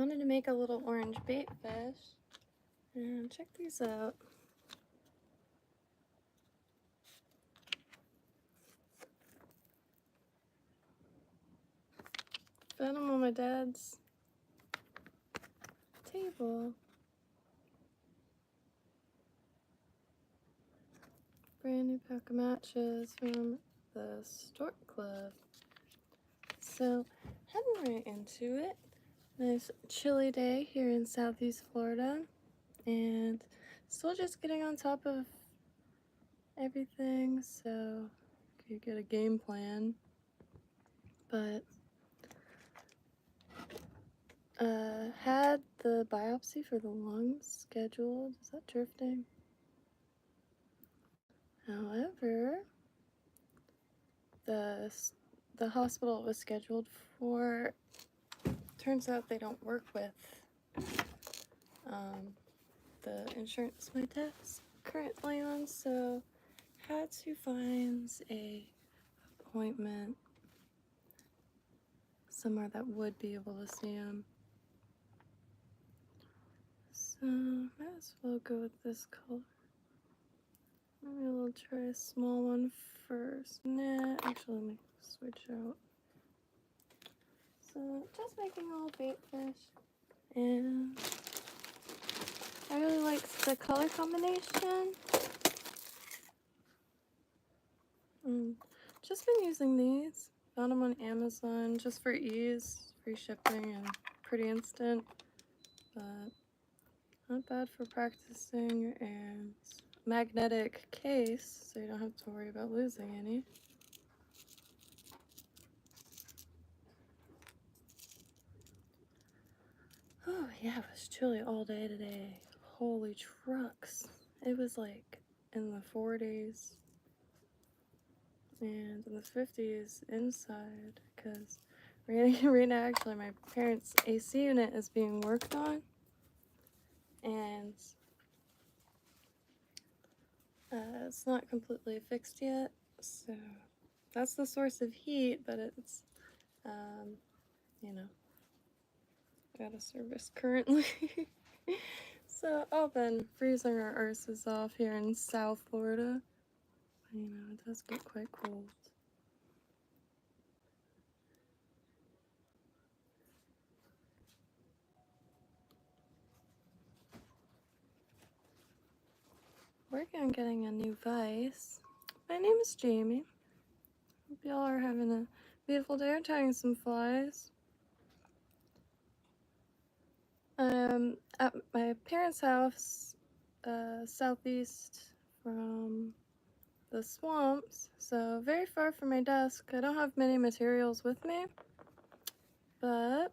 wanted to make a little orange bait fish. And check these out. Found them on my dad's table. Brand new pack of matches from the Stork Club. So, heading right into it. Nice chilly day here in Southeast Florida, and still just getting on top of everything, so could get a game plan. But had the biopsy for the lungs scheduled. Is that drifting? However, the hospital it was scheduled for, turns out they don't work with the insurance my dad's currently on, so had to find a appointment somewhere that would be able to see him. So might as well go with this color. Maybe we'll try a small one first. Nah, actually let me switch out. So just making all bait fish, and I really like the color combination. Just been using these. Found them on Amazon just for ease, free shipping and pretty instant, but not bad for practicing, and magnetic case so you don't have to worry about losing any. Oh yeah, it was chilly all day today. Holy trucks. It was like in the 40s and in the 50s inside, because right now actually my parents' AC unit is being worked on, and it's not completely fixed yet, so that's the source of heat, but it's you know, out of service currently. So I've been freezing our arses off here in South Florida. You know, it does get quite cold. Working on getting a new vise. My name is Jamie. Hope y'all are having a beautiful day. I'm tying some flies. At my parents' house, southeast from the swamps, so very far from my desk. I don't have many materials with me, but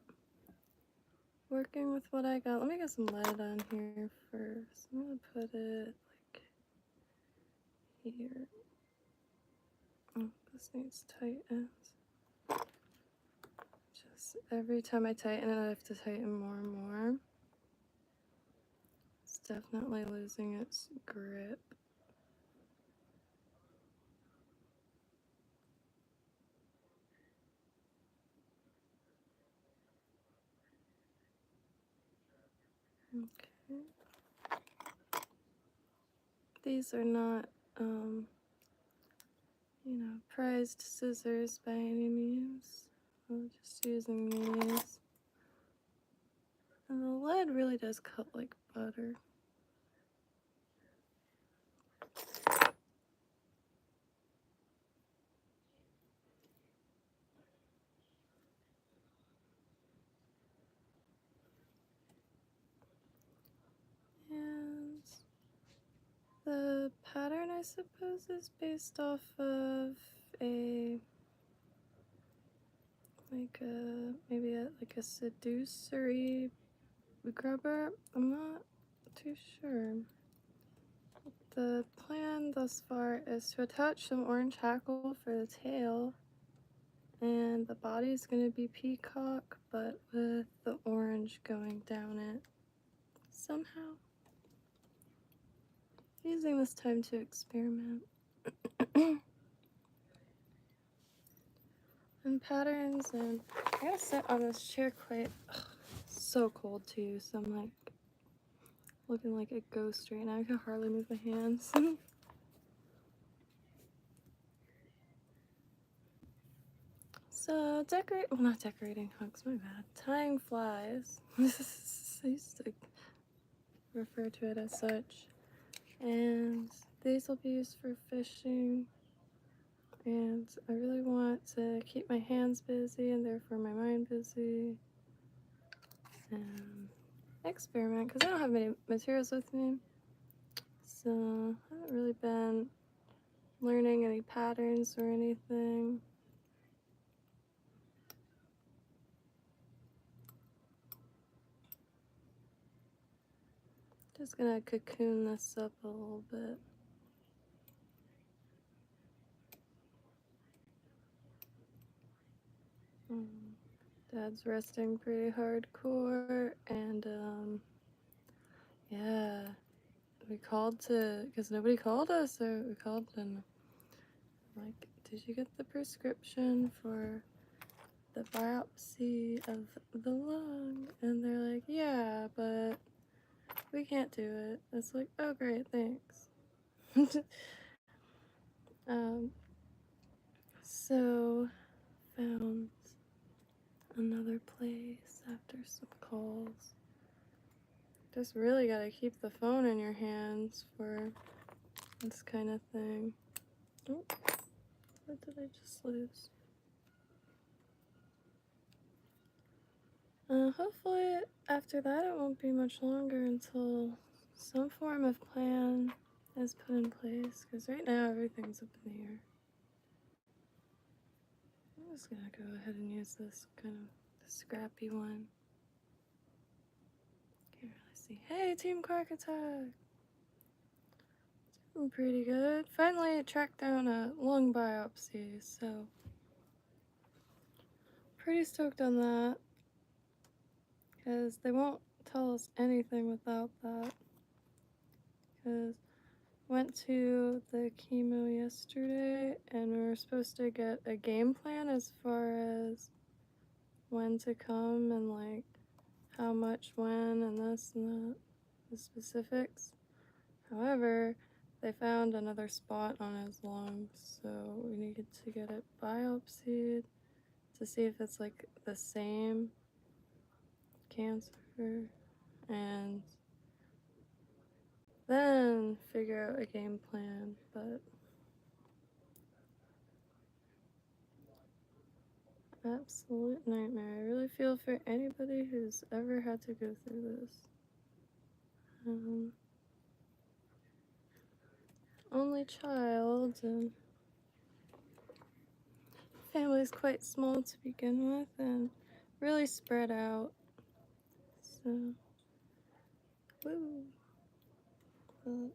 working with what I got. Let me get some lead on here first. I'm gonna put it like here. Oh, this needs tightened. Just every time I tighten it, I have to tighten more and more. It's definitely losing its grip. Okay. These are not, you know, prized scissors by any means. I'm just using these. And the lead really does cut like butter. And the pattern, I suppose, is based off of maybe a seducery grubber. I'm not too sure. The plan thus far is to attach some orange hackle for the tail, and the body is going to be peacock, but with the orange going down it somehow. Using this time to experiment. And patterns, and I gotta sit on this chair quite so cold too, so I'm like looking like a ghost right now. I can hardly move my hands. So well, not decorating hooks, my bad. Tying flies. I used to refer to it as such. And these will be used for fishing. And I really want to keep my hands busy and therefore my mind busy. And experiment, because I don't have many materials with me. So I haven't really been learning any patterns or anything. Just gonna cocoon this up a little bit. Dad's resting pretty hardcore, and yeah, we called because nobody called us, so we called and like, did you get the prescription for the biopsy of the lung? And they're like, yeah, but we can't do it. It's like, oh great, thanks. So found another place after some calls. Just really gotta keep the phone in your hands for this kind of thing. Oh, what did I just lose? Hopefully after that it won't be much longer until some form of plan is put in place, because right now everything's up in the air. I'm just gonna go ahead and use this kind of scrappy one. Can't really see. Hey, Team Quark Attack! Doing pretty good. Finally tracked down a lung biopsy, so pretty stoked on that. Because they won't tell us anything without that. Because went to the chemo yesterday and we were supposed to get a game plan as far as when to come and like how much when and this and that, the specifics. However, they found another spot on his lungs, so we needed to get it biopsied to see if it's like the same cancer, and then figure out a game plan. But absolute nightmare. I really feel for anybody who's ever had to go through this. Only child, and family's quite small to begin with and really spread out. So, woo. But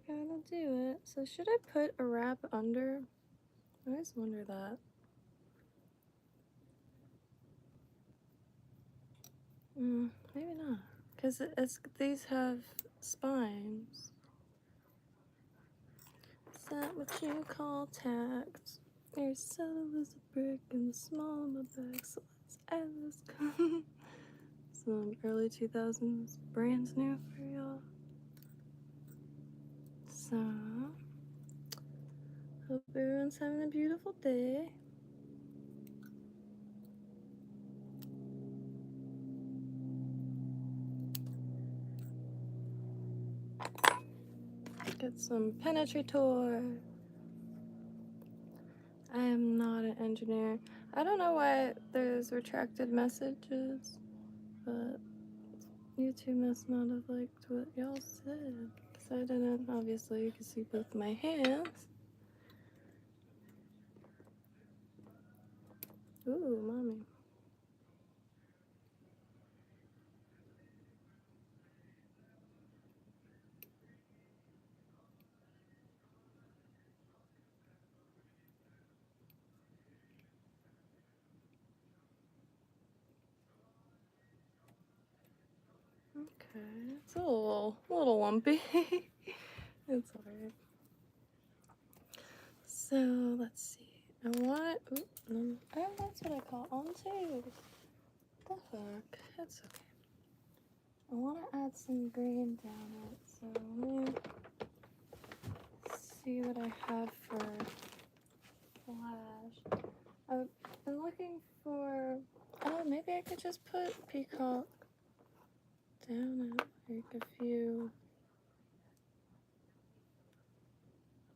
gotta do it. So should I put a wrap under? I always wonder that. Maybe not. Because these have spines. Is that what you call tact? Your soul is a brick and the small of my back, so let's add this. Some early 2000s brand new for y'all. So, hope everyone's having a beautiful day. Get some penetrator. I am not an engineer. I don't know why there's retracted messages, but YouTube must not have liked what y'all said. Because I didn't, obviously, you can see both my hands. Ooh, mommy. Okay, it's a little lumpy. It's alright. So let's see. I want it. Oh, that's what I call on two. the heck? It's okay. I want to add some green down it, so let me see what I have for flash. I've been looking for, oh, maybe I could just put peacock down it, like a few,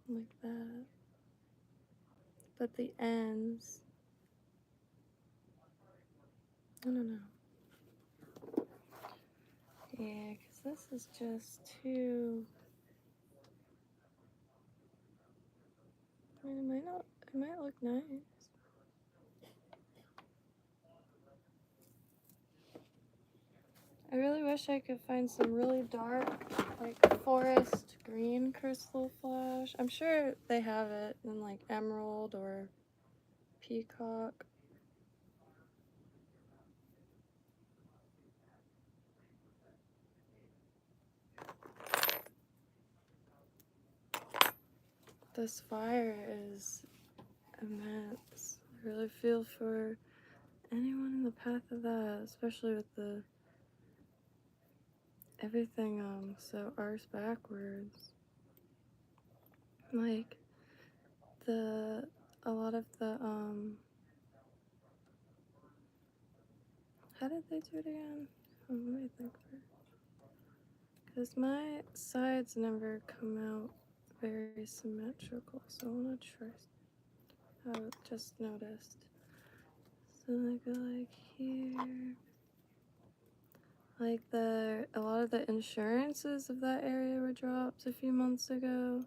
like that. But the ends, I don't know. Yeah, because this is just too, I mean, it might look nice. I really wish I could find some really dark, like forest green crystal flash. I'm sure they have it in like emerald or peacock. This fire is immense. I really feel for anyone in the path of that, especially with the everything so arse backwards. Like a lot of the how did they do it again? Oh, let me think first. Because my sides never come out very symmetrical, so I want to try. I just noticed. So I go like here. Like a lot of the insurances of that area were dropped a few months ago.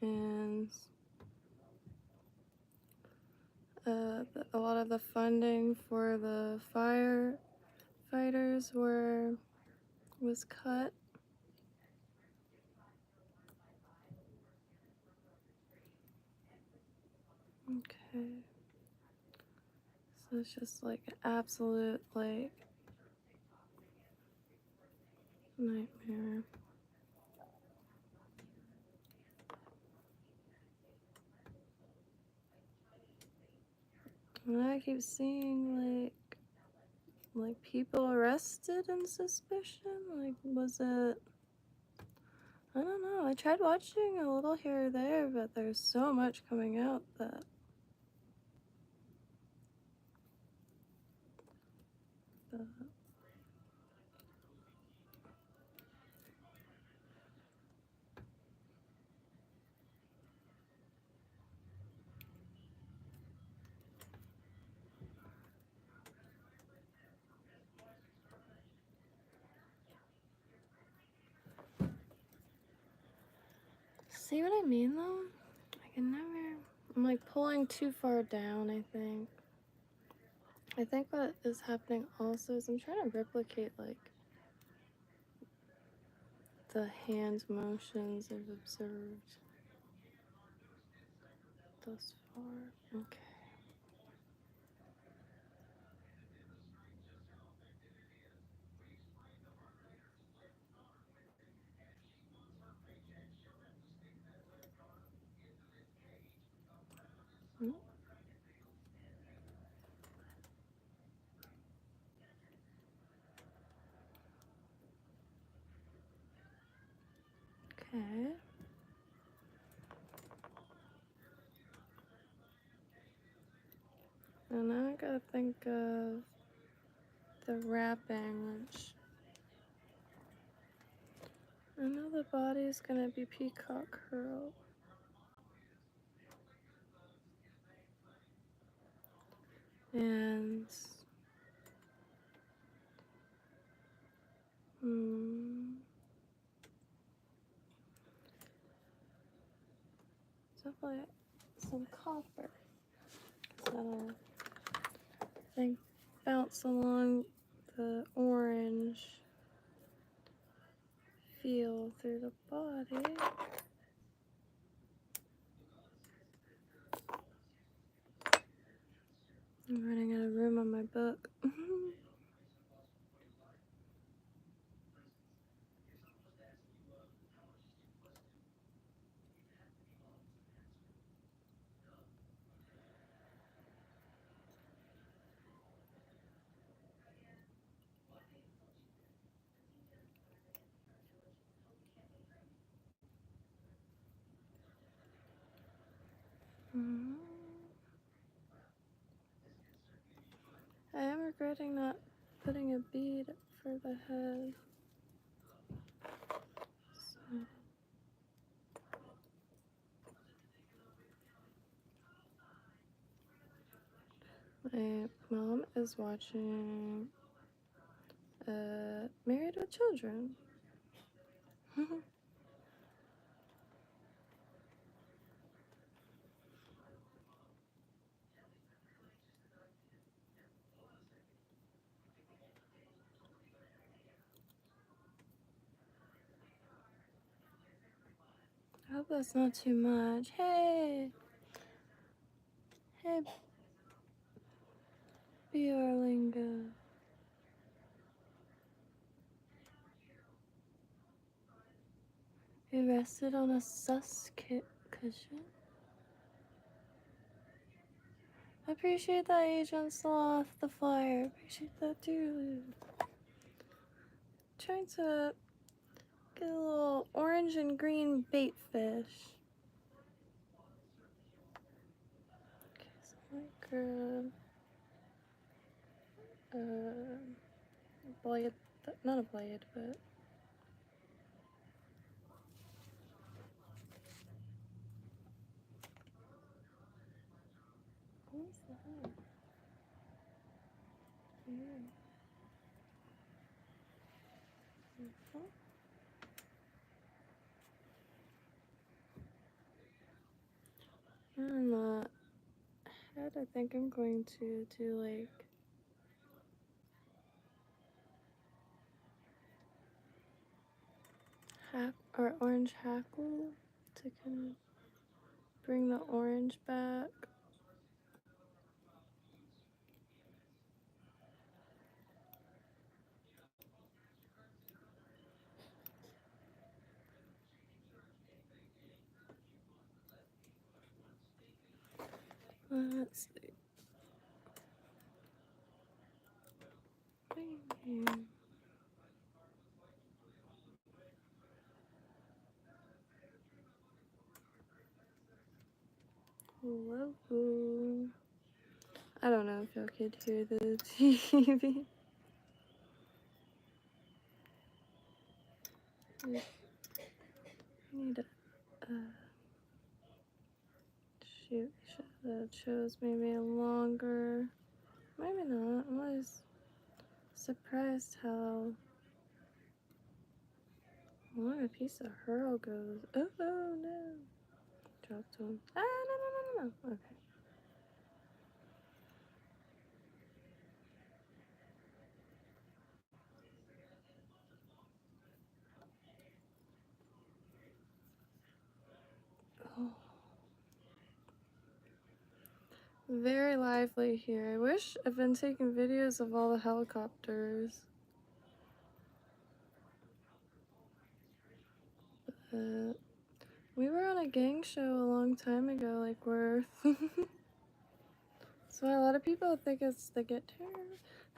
And a lot of the funding for the firefighters was cut. Okay. So it's just like an absolute like nightmare. And I keep seeing like people arrested in suspicion. Like, was it? I don't know. I tried watching a little here or there, but there's so much coming out that. See what I mean though? I can never. I'm like pulling too far down, I think. I think what is happening also is I'm trying to replicate like the hand motions I've observed thus far. Okay. Hmm. Okay. And now I gotta think of the wrapping, which I know the body's gonna be peacock curl. And definitely some copper. So they bounce along the orange feel through the body. I'm running out of room on my book. I am regretting not putting a bead for the head. So. My mom is watching Married with Children. I hope that's not too much. Hey! Hey, Bjorlinga. You rested on a sus cushion? I appreciate that, Agent Sloth, the flyer. Appreciate that too. Trying to get a little orange and green bait fish. Okay, so I grab a blade, not a blade, but what's that? Yeah. On the head, I think I'm going to do like orange hackle to kind of bring the orange back. Let's see. Hello. I don't know if y'all could hear the TV. I need to, shoot, should have chose maybe a longer, maybe not. I'm always surprised how long a piece of hurl goes. Oh no. Dropped one. Ah, no. Okay. Oh. Very lively here. I wish I'd been taking videos of all the helicopters. But we were on a gang show a long time ago, like Worth. So a lot of people think it's the guitar.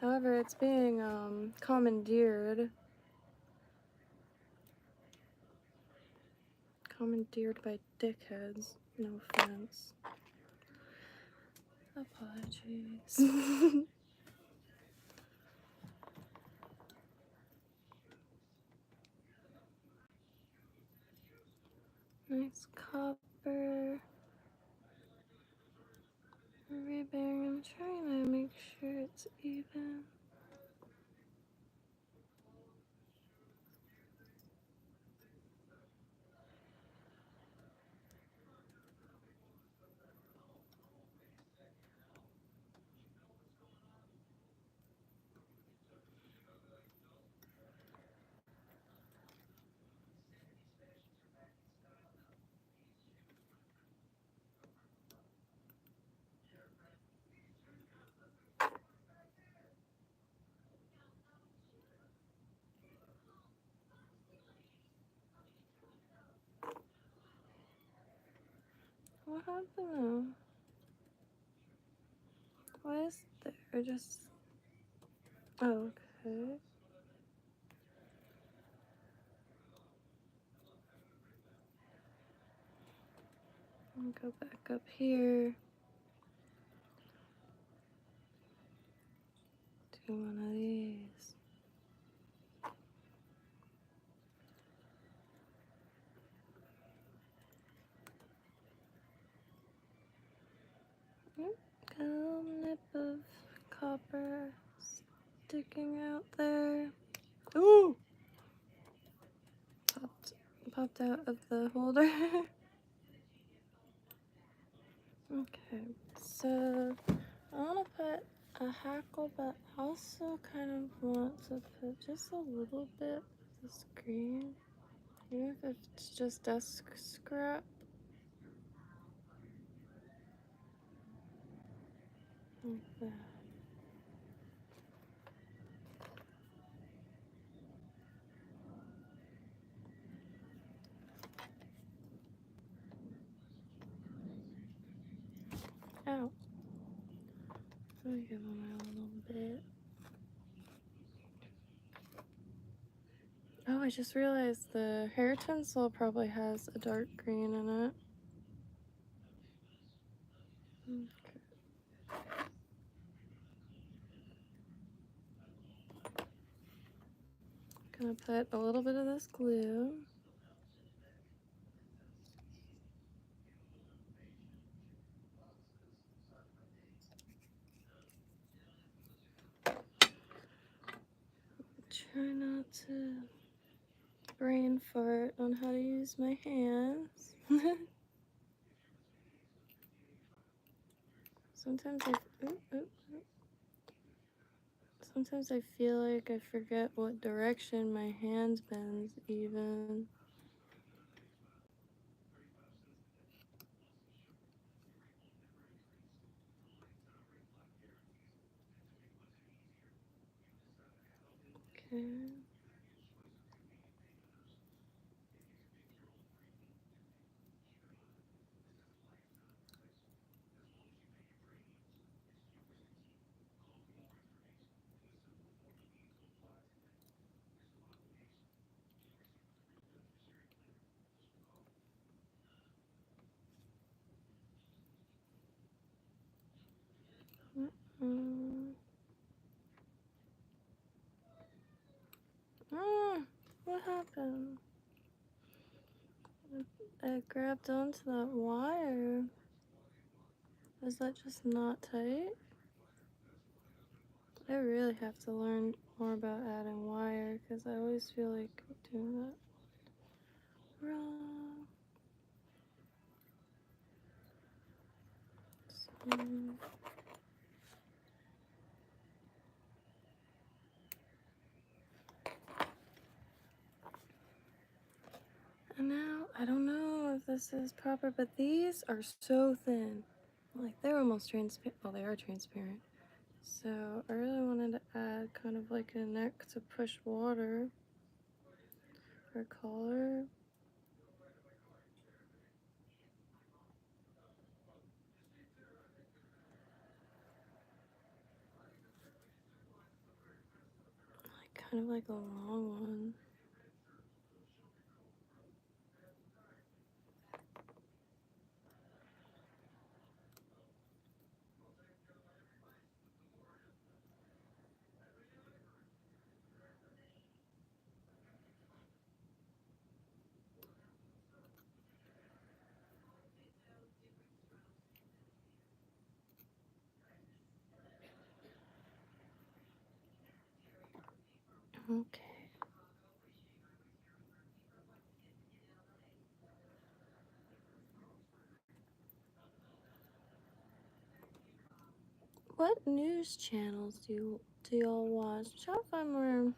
However, it's being commandeered. Commandeered by dickheads. No offense. Apologies. Nice copper rebearing. I'm trying to make sure it's even. What happened? Why is there just... Oh, okay. Go back up here. Do one of these. Got a little nip of copper sticking out there. Ooh! Popped out of the holder. Okay, so I want to put a hackle, but I also kind of want to put just a little bit of this green, even if it's just desk scrap. Like that. Ow. Let me give them a little bit. Oh, I just realized the hair tinsel probably has a dark green in it. Okay. Gonna put a little bit of this glue. Try not to brain fart on how to use my hands. Sometimes I feel like I forget what direction my hand bends even. Okay. What happened? I grabbed onto that wire. Is that just not tight? I really have to learn more about adding wire because I always feel like doing that wrong. And now, I don't know if this is proper, but these are so thin. Like, they're almost transparent. Well, they are transparent. So, I really wanted to add kind of like a neck to push water for collar. Like, kind of like a long one. Okay. What news channels do y'all watch? Try to find more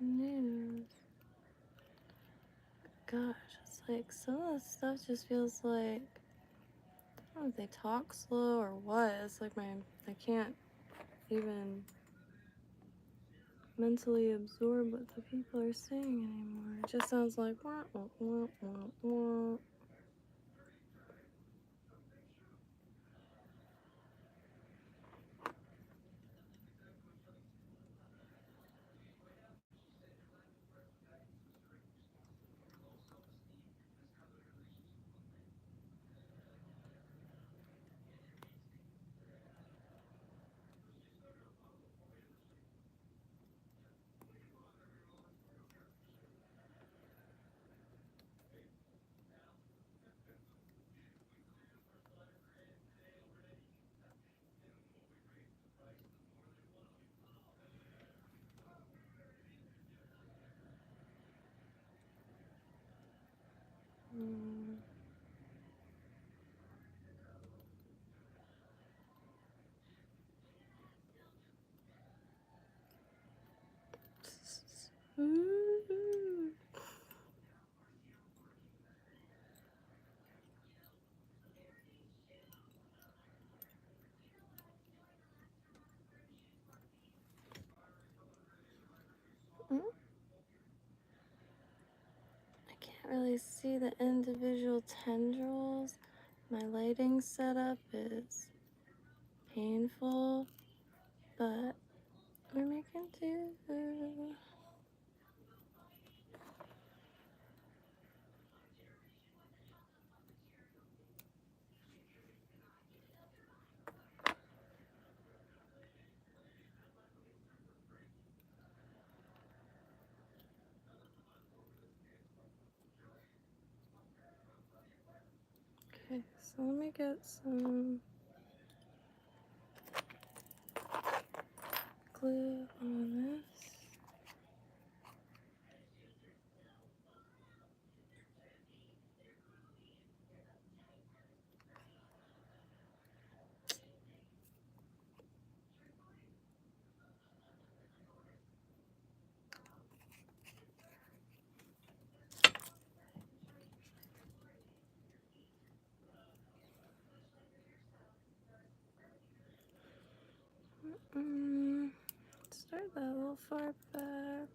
news. Gosh, it's like some of the stuff just feels like, I don't know if they talk slow or what. It's like I can't even mentally absorb what the people are saying anymore. It just sounds like wah, wah, wah, wah, wah. really see the individual tendrils. My lighting setup is painful, but we're making do. Okay, so let me get some glue on this. Start that a little far back.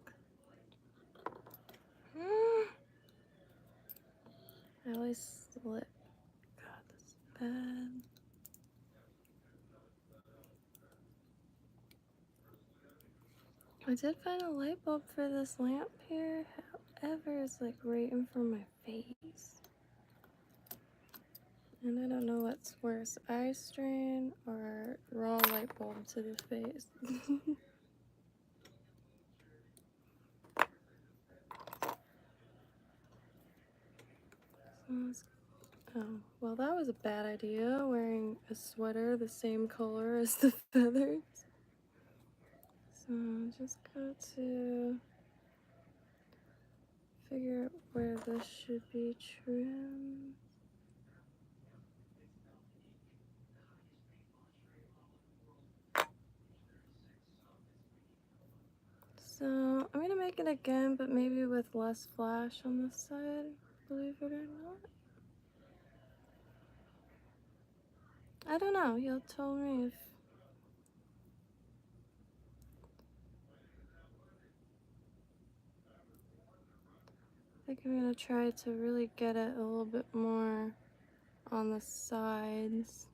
I always slip. God, this is bad. I did find a light bulb for this lamp here. However, it's like right in front of my face. And I don't know what's worse, eye strain or raw light bulb to the face. Oh, well, that was a bad idea, wearing a sweater the same color as the feathers. So just got to figure out where this should be trimmed. So I'm gonna make it again, but maybe with less flash on this side, believe it or not. I don't know, you'll tell me if... I think I'm gonna try to really get it a little bit more on the sides.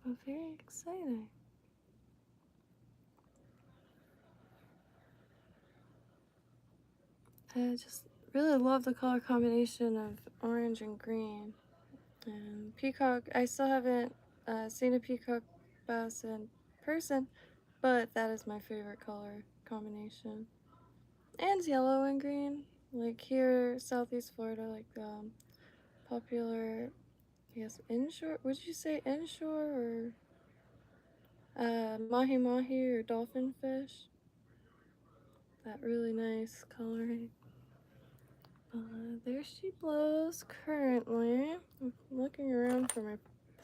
Oh, very exciting. I just really love the color combination of orange and green. And peacock, I still haven't seen a peacock bass in person, but that is my favorite color combination. And yellow and green. Like here, Southeast Florida, like popular, I guess, inshore. Would you say inshore or mahi mahi or dolphin fish? That really nice coloring. There she blows currently. I'm looking around for my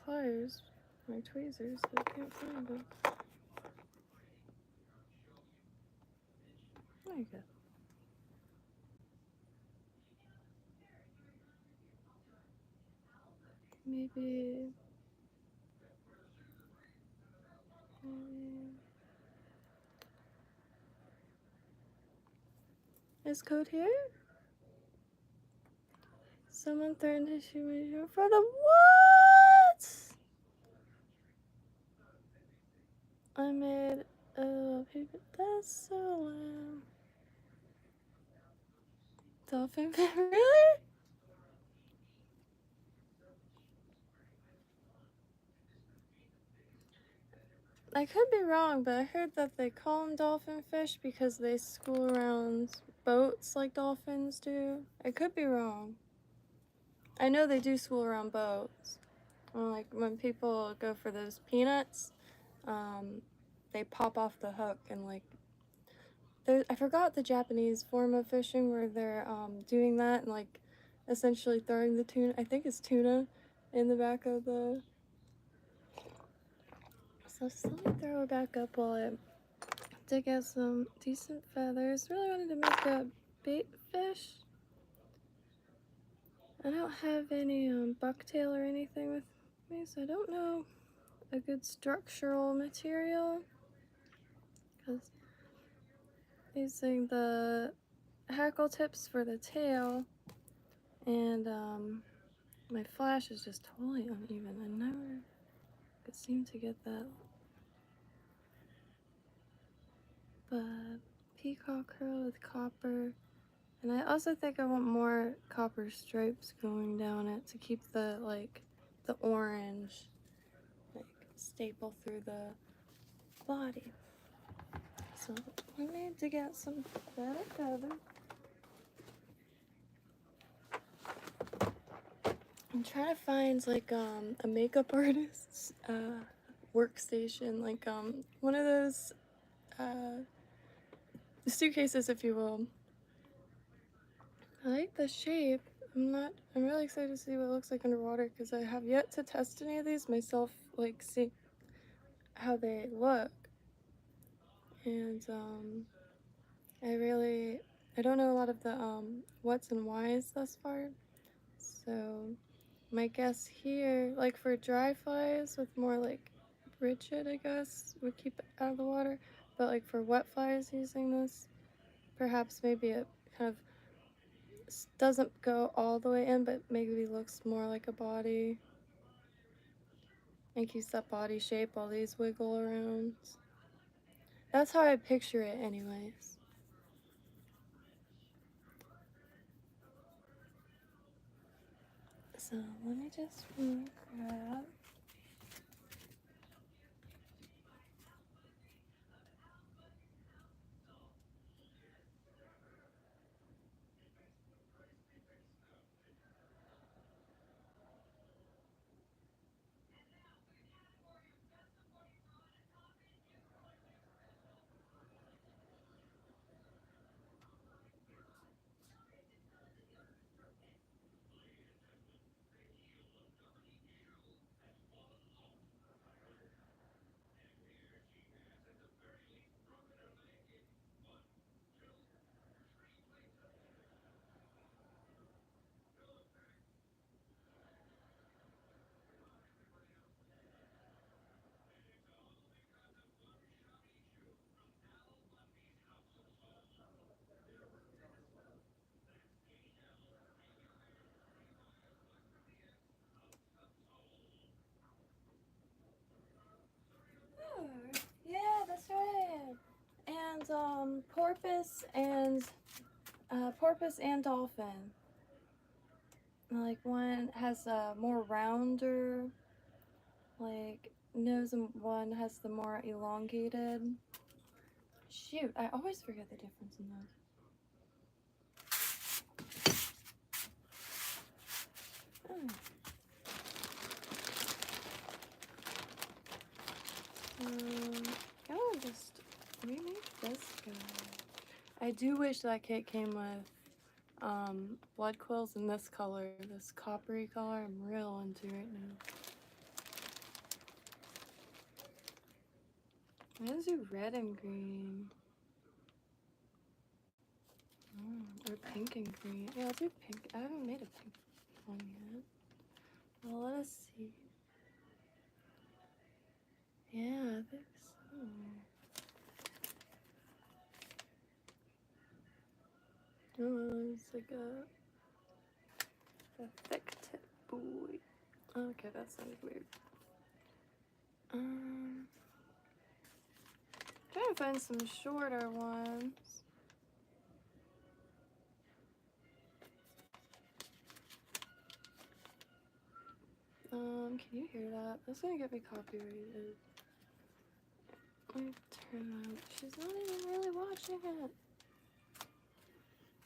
pliers, my tweezers, but I can't find them. There you go. Maybe. Is code here? Someone threatened to shoot me for the what? I made a paper. That's so lame. Dolphin pin, really? I could be wrong, but I heard that they call them dolphin fish because they school around boats like dolphins do. I could be wrong. I know they do school around boats. Like when people go for those peanuts, they pop off the hook and like, I forgot the Japanese form of fishing where they're doing that and like essentially throwing the tuna, I think it's tuna, in the back of the... So just let me throw it back up while I dig out some decent feathers. Really wanted to make a bait fish. I don't have any bucktail or anything with me, so I don't know a good structural material. Cause using the hackle tips for the tail, and my flash is just totally uneven. I never could seem to get that. But peacock curl with copper, and I also think I want more copper stripes going down it to keep the the orange staple through the body. So we need to get some better feather. I'm trying to find like a makeup artist's workstation, like one of those suitcases, if you will. I like the shape. I'm really excited to see what it looks like underwater because I have yet to test any of these myself, like see how they look. And I don't know a lot of the what's and whys thus far. So my guess here, like for dry flies with more like rigid, I guess, would keep it out of the water. But like for wet flies using this, perhaps maybe it kind of doesn't go all the way in, but maybe looks more like a body and keeps that body shape while these wiggle around. That's how I picture it anyways. So let me just grab. Oh, yeah, that's right. And porpoise and dolphin. Like one has a more rounder like nose and one has the more elongated. Shoot, I always forget the difference in those. Oh. I'll just remake this guy. I do wish that kit came with blood quills in this color, this coppery color. I'm real into right now. Let's do red and green. Or pink and green. Yeah, I'll do pink. I haven't made a pink one yet. Well, let us see. Yeah, I think so. Oh, it's like a thick tip boy. Okay, that sounds weird. Trying to find some shorter ones. Can you hear that? That's gonna get me copyrighted. Let me turn up. She's not even really watching it.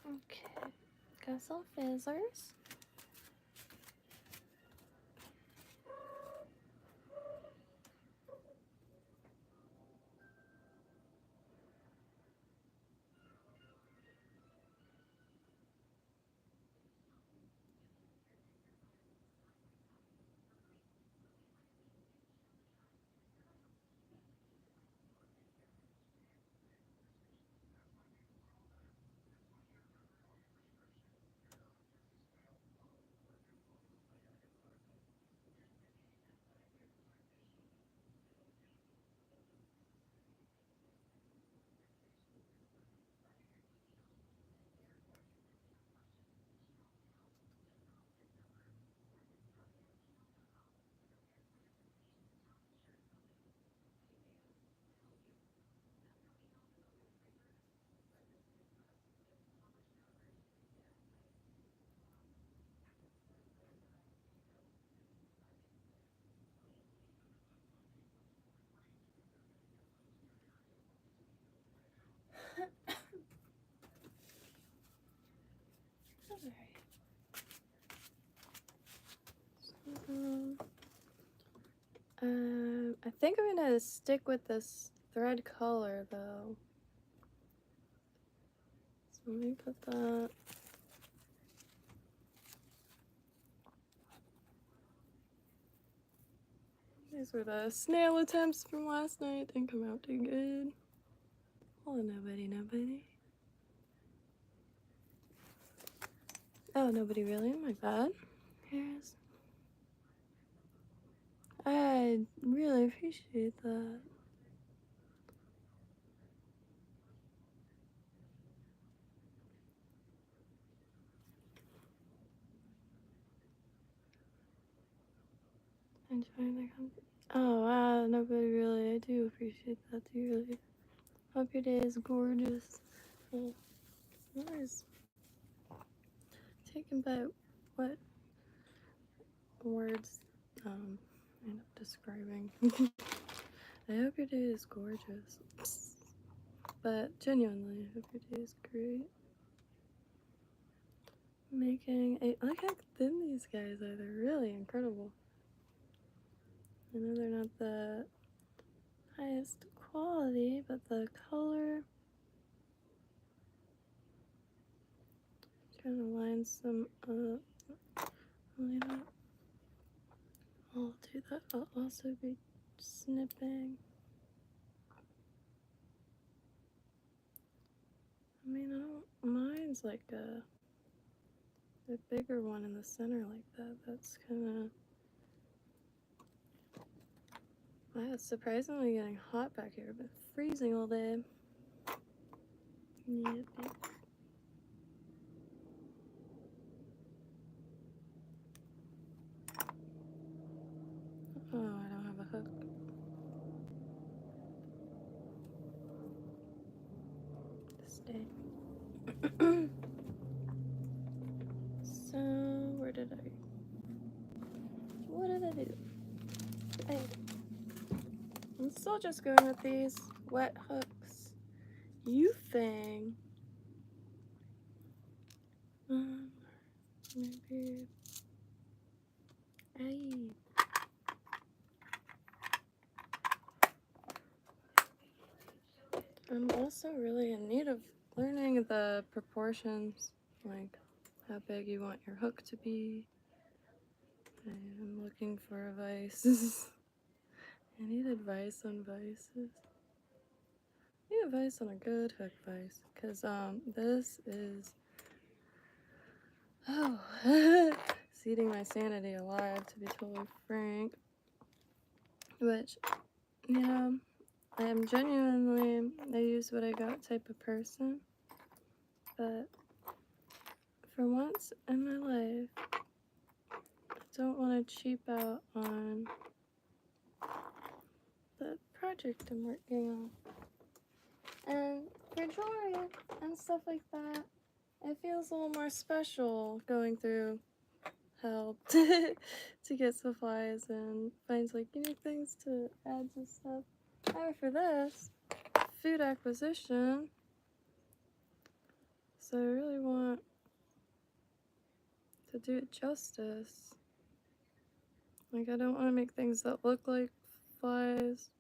Okay. Got some fizzers. I think I'm gonna stick with this thread color though. So let me put that. These were the snail attempts from last night. Didn't come out too good. Oh, nobody. Oh, nobody really? My bad. Here's. I really appreciate that. Enjoying the company. Oh, wow, nobody really. I do appreciate that too, really. Hope your day is gorgeous. Oh, I was taken by what words end up describing. I hope your day is gorgeous. But genuinely, I hope your day is great. Look how thin these guys are. They're really incredible. I know they're not the highest quality, but the color. Trying to line some up. I'll do that. I'll also be snipping. I mean, I don't mine's like a bigger one in the center like that. That's kind of. Wow, it's surprisingly getting hot back here. Been freezing all day. Yep. Oh, I don't have a hook. Stay. So, what did I do? I'm still just going with these wet hooks. You thing. Maybe. I'm also really in need of learning the proportions, like how big you want your hook to be. I'm looking for advice. I need advice on vices. I need advice on a good hook vice, because this is it's eating my sanity alive, to be totally frank. Which, yeah, I am genuinely a use what I got type of person, but for once in my life, I don't want to cheap out on the project I'm working on. And for jewelry and stuff like that, it feels a little more special going through hell to get supplies and find like unique things to add to stuff. However, for this, food acquisition, so I really want to do it justice. Like, I don't want to make things that look like flies.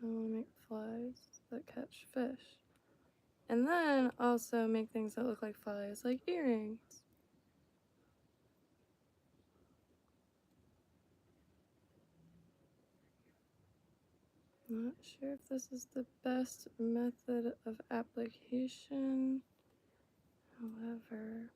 I want to make flies that catch fish. And then also make things that look like flies, like earrings. Not sure if this is the best method of application. However,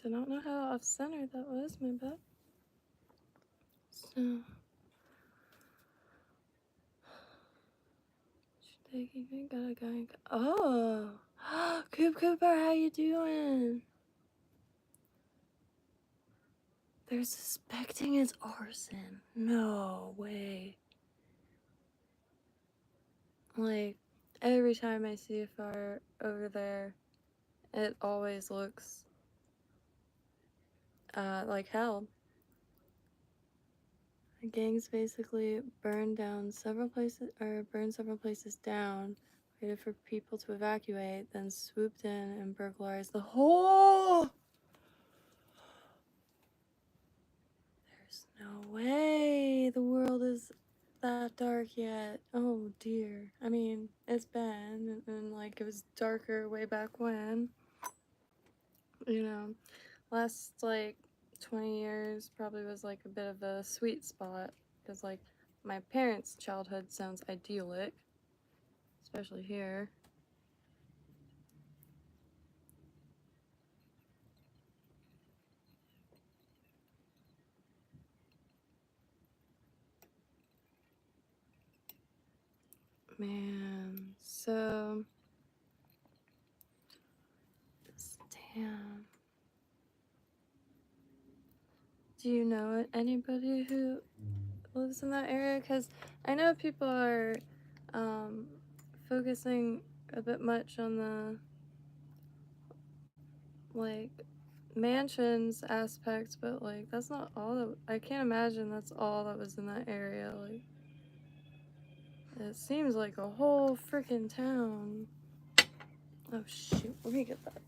did not know how off-center that was, my bad. So, gotta go. Oh, Cooper, how you doing? They're suspecting it's arson. No way. Like, every time I see a fire over there, it always looks like hell. The gangs basically burned several places down, waited for people to evacuate, then swooped in and burglarized the whole. There's no way the world is that dark yet. Oh dear. I mean, it's been, and like it was darker way back when. You know, last like 20 years probably was like a bit of a sweet spot, because like my parents' childhood sounds idyllic, especially here. Man, so damn. Do you know anybody who lives in that area? Because I know people are focusing a bit much on the like mansions aspect, but like that's not all that I can't imagine that's all that was in that area. Like it seems like a whole freaking town. Oh shoot, let me get that.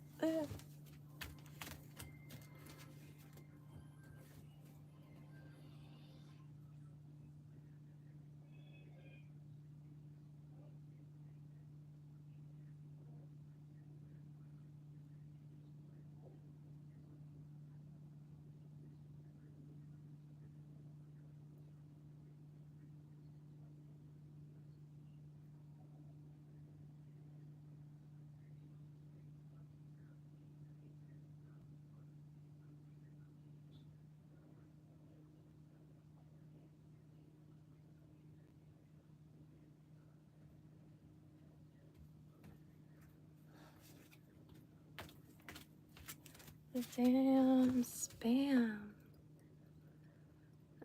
The damn spam.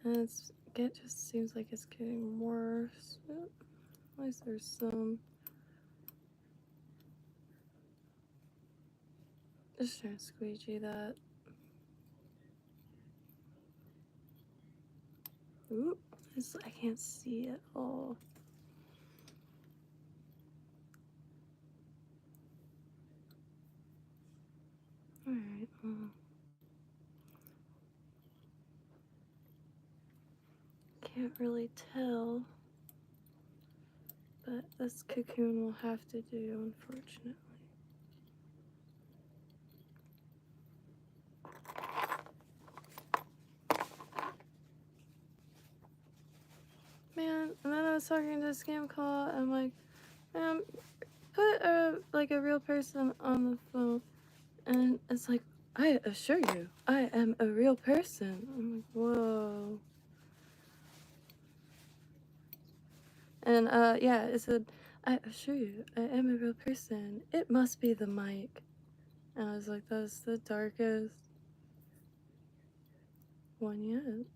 And it just seems like it's getting worse. At least there's some. Just trying to squeegee that. Oop, I can't see at all. Alright, can't really tell. But this cocoon will have to do, unfortunately. Man, and then I was talking to a scam call, and I'm like, man, put a real person on the phone. And it's like, I assure you, I am a real person. I'm like, whoa. And yeah, it said, I assure you, I am a real person. It must be the mic. And I was like, that's the darkest one yet.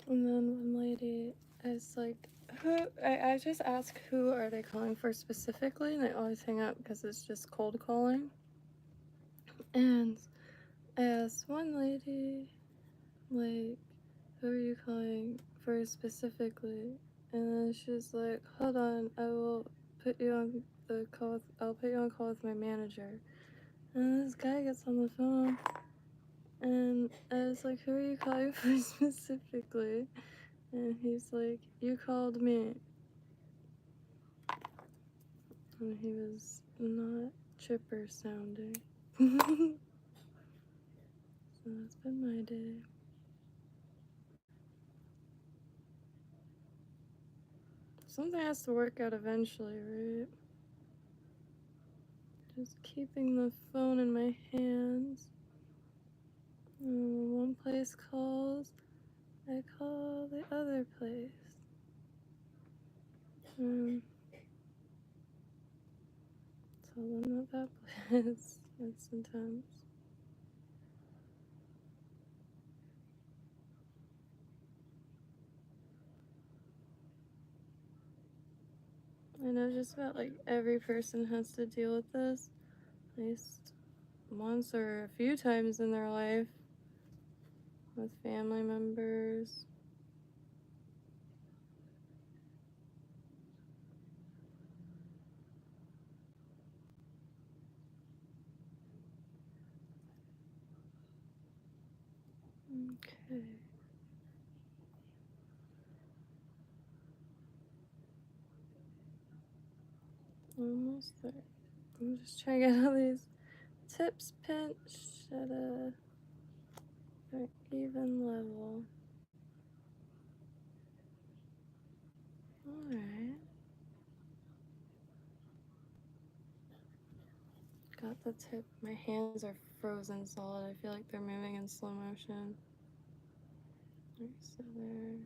And then one lady is like, I just ask who are they calling for specifically, and they always hang up because it's just cold calling. And I asked one lady, like, who are you calling for specifically? And then she's like, hold on, I'll put you on call with my manager. And this guy gets on the phone, and I was like, who are you calling for specifically? And he's like, you called me. And he was not chipper sounding. So that's been my day. Something has to work out eventually, right? Just keeping the phone in my hands. When one place calls, I call the other place. Tell them that place. That's sometimes. know just about like every person has to deal with this at least once or a few times in their life with family members. Okay. Almost there. I'm just trying to get all these tips pinched at a even level. Alright. Got the tip. My hands are frozen solid. I feel like they're moving in slow motion. Right, so there.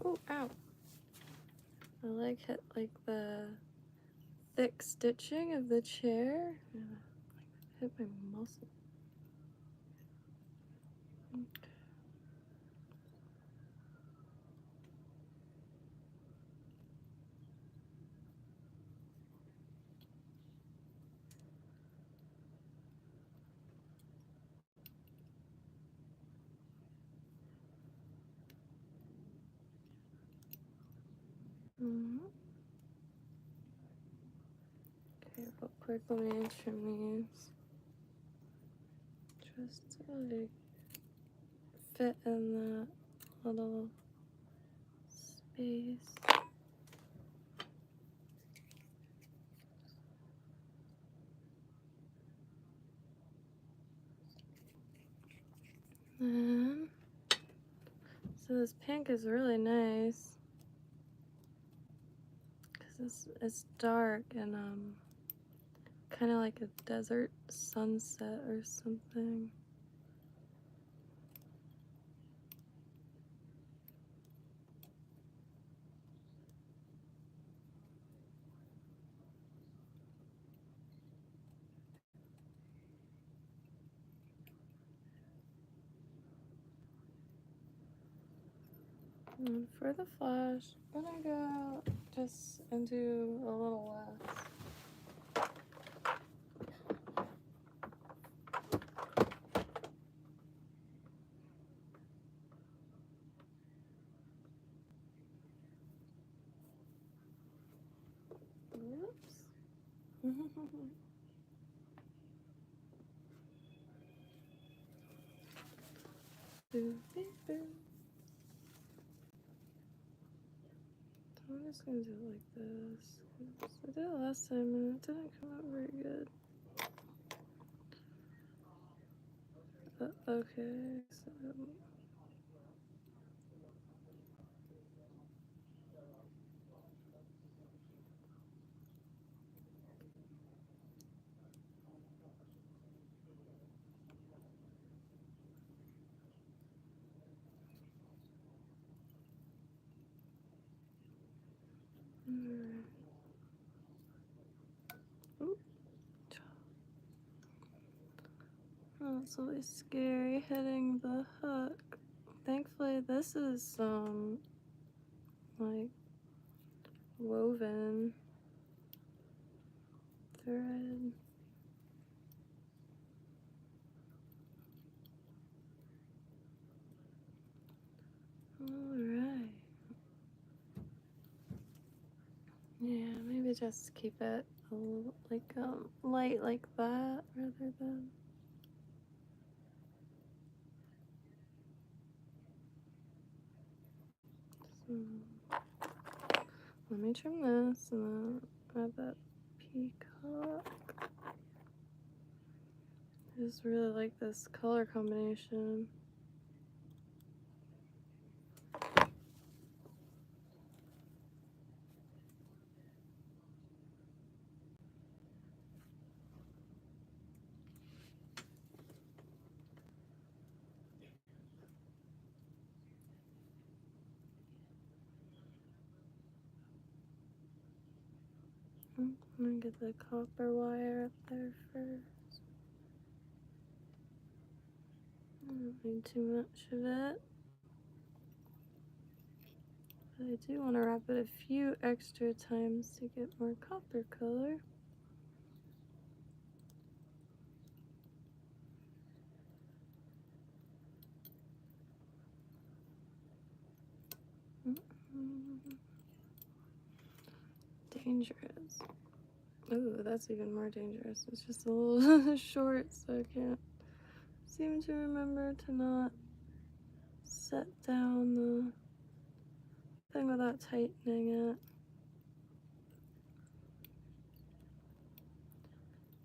Oh, ow. My leg hit like the thick stitching of the chair. Yeah, hit my muscle. Okay. Okay, real quick, let me trim these. Just to like fit in that little space. Then, so this pink is really nice because it's dark and kind of like a desert sunset or something. And for the flash, I'm gonna go just and do a little less. Whoops. Boo, boo, boo. I'm just gonna do it like this. I did it last time and it didn't come out very good. Okay, so oh, it's always scary hitting the hook. Thankfully, this is like woven thread. Alright. Yeah, maybe just keep it a little like light like that rather than. So, let me trim this and then add that peacock. I just really like this color combination. I'm gonna get the copper wire up there first. I don't need too much of it. But I do want to wrap it a few extra times to get more copper color. Dangerous. Ooh, that's even more dangerous. It's just a little short, so I can't seem to remember to not set down the thing without tightening it.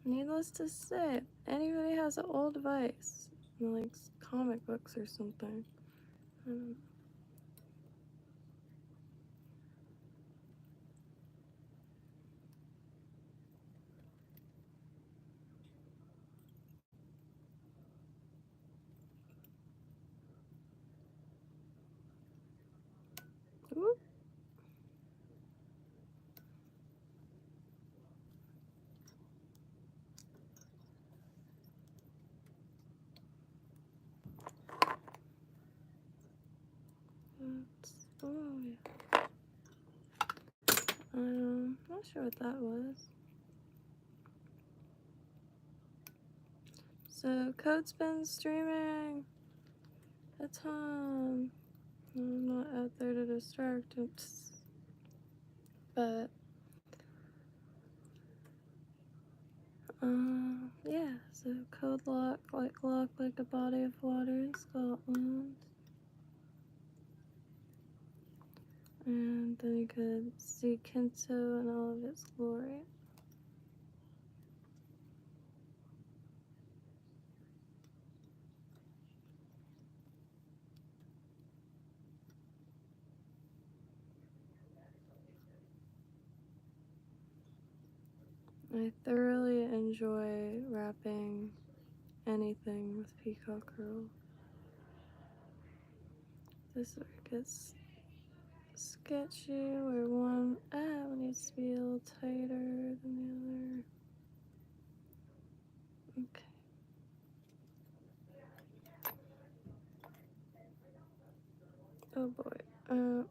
Needless to say, if anybody has an old device, like comic books or something, I don't know. Whoop. Oh, yeah. Not sure what that was. So, Code's been streaming a ton. I'm not out there to distract him. But, yeah, so Code lock like a body of water in Scotland. And then you could see Kinto in all of its glory. I thoroughly enjoy wrapping anything with peacock curl. This is where it gets sketchy, where one needs to be a little tighter than the other. Okay. Oh boy,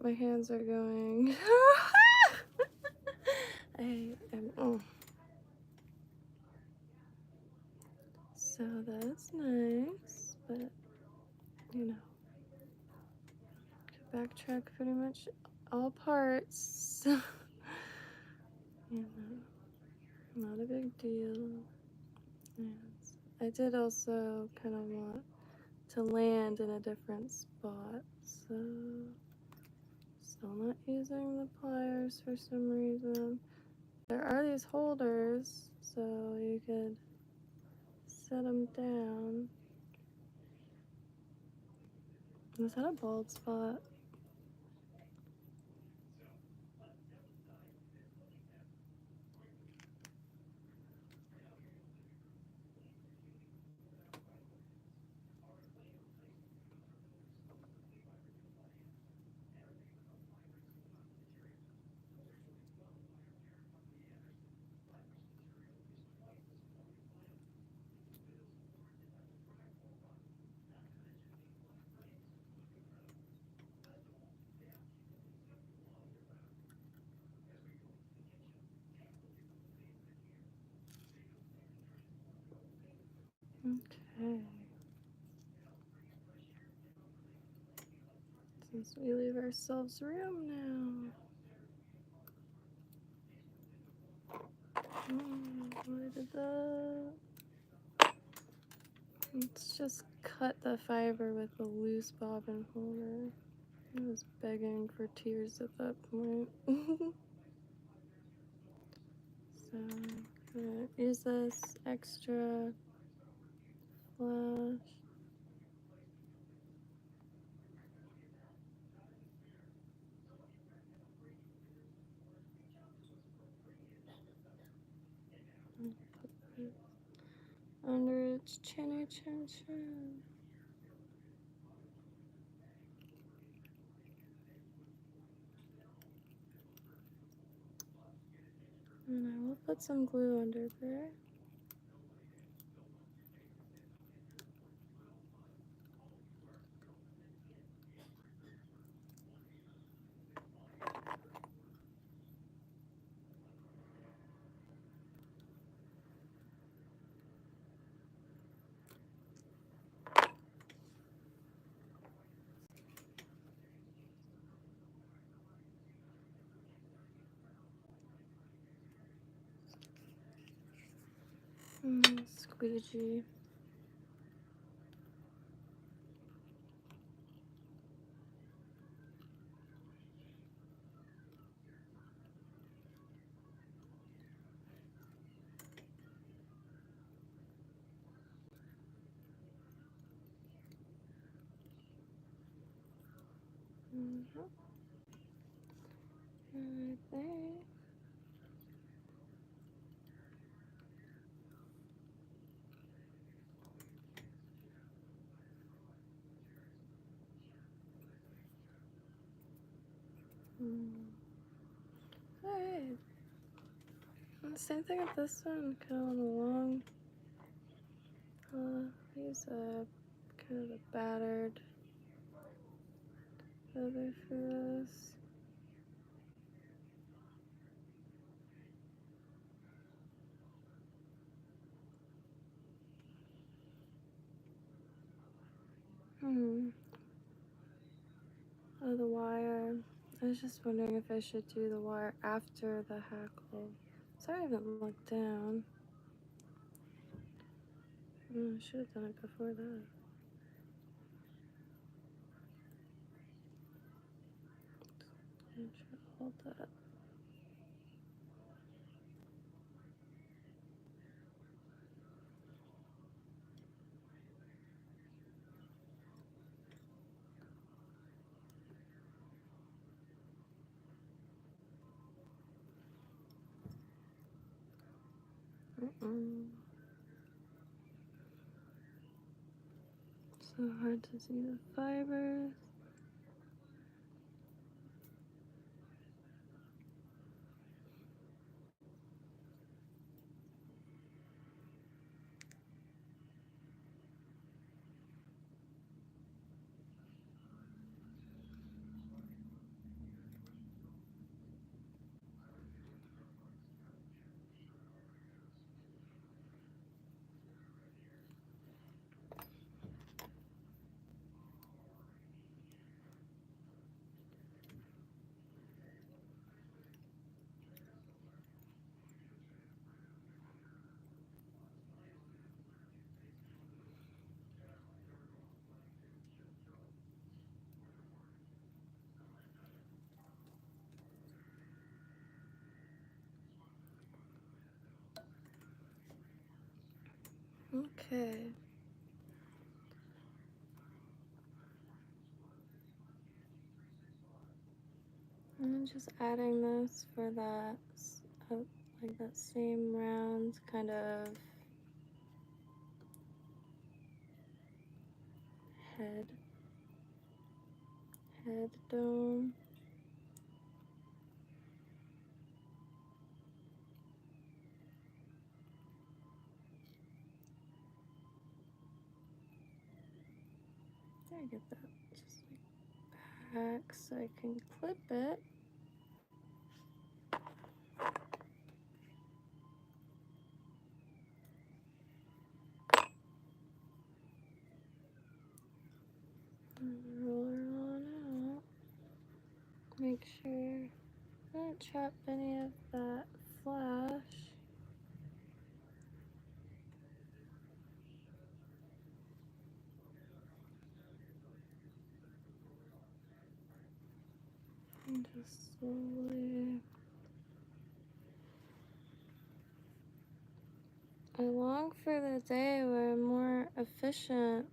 my hands are going. So that's nice, but you know, could backtrack pretty much all parts. You know, not a big deal. And I did also kind of want to land in a different spot, so still not using the pliers for some reason. There are these holders, so you could set them down. Was that a bald spot? Okay. Since we leave ourselves room now. Why did that? Let's just cut the fiber with a loose bobbin holder. I was begging for tears at that point. So, I'm gonna use this extra flash. And put it under its chinny chin chin. And I will put some glue under there. Squeegee. Right there. Alright. Same thing with this one, kind of on the long. Use a kind of a battered feather for this. Oh, the wire. I was just wondering if I should do the wire after the hackle. Sorry I haven't looked down. I should have done it before that. I'm trying to hold that. So hard to see the fibers. Okay. I'm just adding this for that, like that same round kind of head dome. There, get that just like back so I can clip it. Roll her on out. Make sure I don't trap any of that flash. And just slowly. I long for the day where I'm more efficient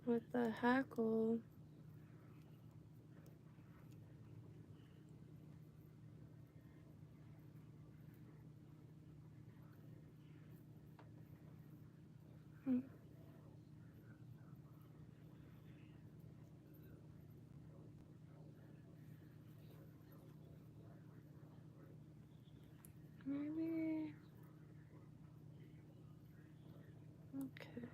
with the hackle. Okay.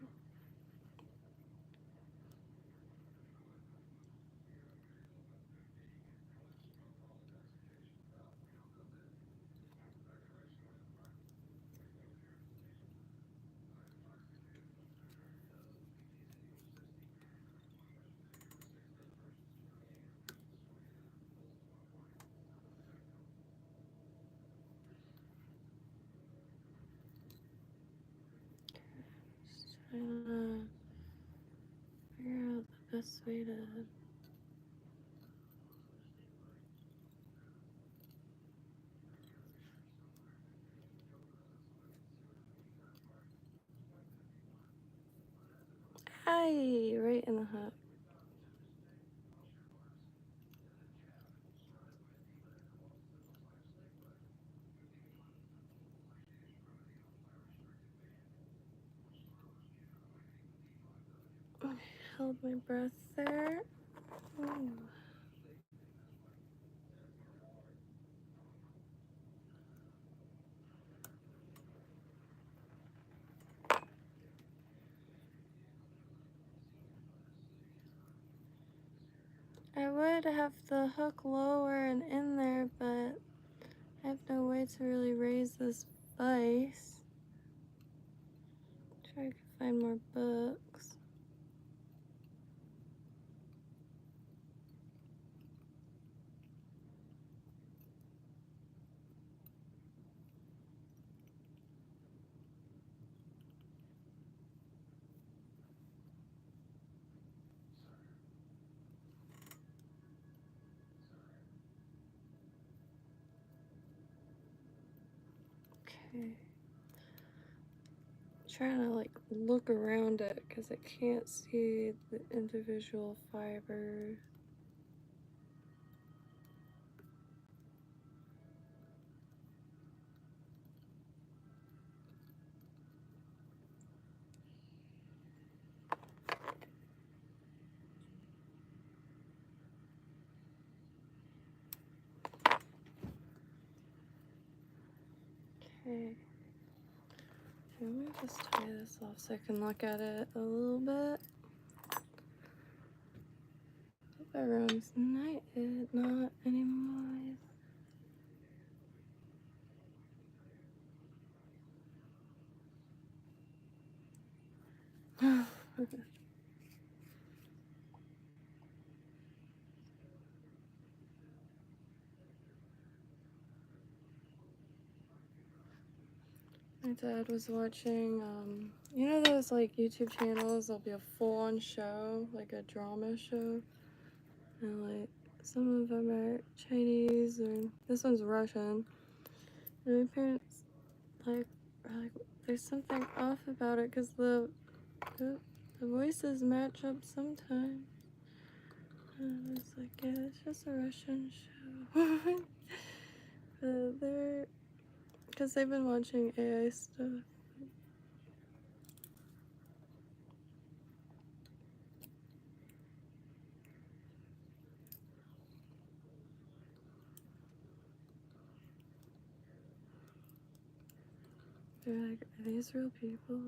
Just trying to figure out the best way to. Aye, right in the hut. I held my breath there. Ooh. I would have the hook lower and in there, but I have no way to really raise this vise. Try to find more books. Okay. Trying to like look around it because I can't see the individual fibers. Okay. Let me just tie this off so I can look at it a little bit. Everyone's nighted, not anymore. My dad was watching, you know those like YouTube channels, there'll be a full-on show, like a drama show, and like some of them are Chinese, or this one's Russian, and my parents like are like, there's something off about it because the voices match up sometimes. And I was like, yeah, it's just a Russian show. They're, because they've been watching AI stuff. They're like, are these real people?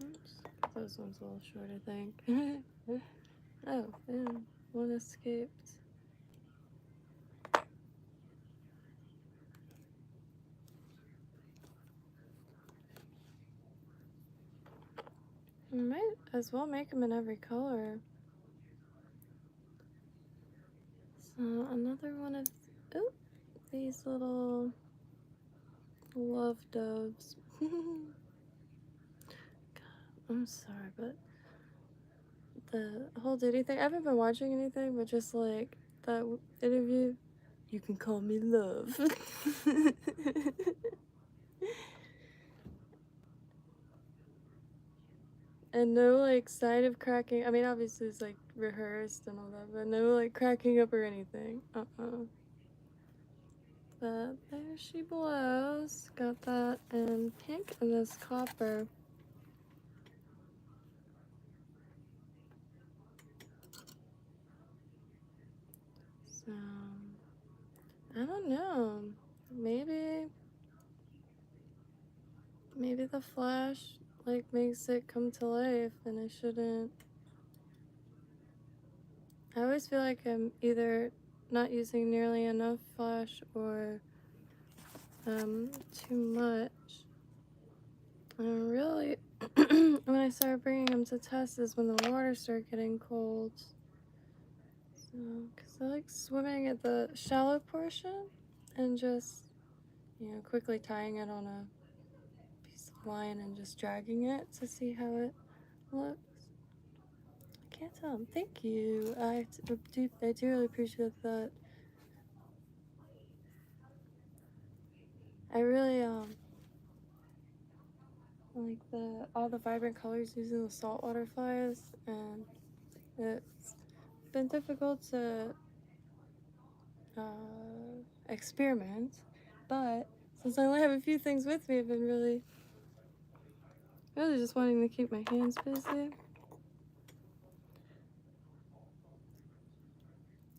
Oops. Those ones a little short, I think. Oh, and one escaped. Might as well make them in every color. So another one of these little love doves. God, I'm sorry, but the whole Diddy thing, I haven't been watching anything, but just like that interview, you can call me love. And no like sign of cracking. I mean, obviously it's like rehearsed and all that, but no like cracking up or anything. But there she blows. Got that in pink and this copper. So I don't know. Maybe the flash like makes it come to life, and I shouldn't. I always feel like I'm either not using nearly enough flash or too much. And really, when I started bringing them to test is when the water started getting cold. So, because I like swimming at the shallow portion and just, quickly tying it on a piece of line and just dragging it to see how it looks. I can't tell. Thank you. I do really appreciate that. I really like all the vibrant colors using the saltwater flies, and it's been difficult to experiment, but since I only have a few things with me, I've been really just wanting to keep my hands busy.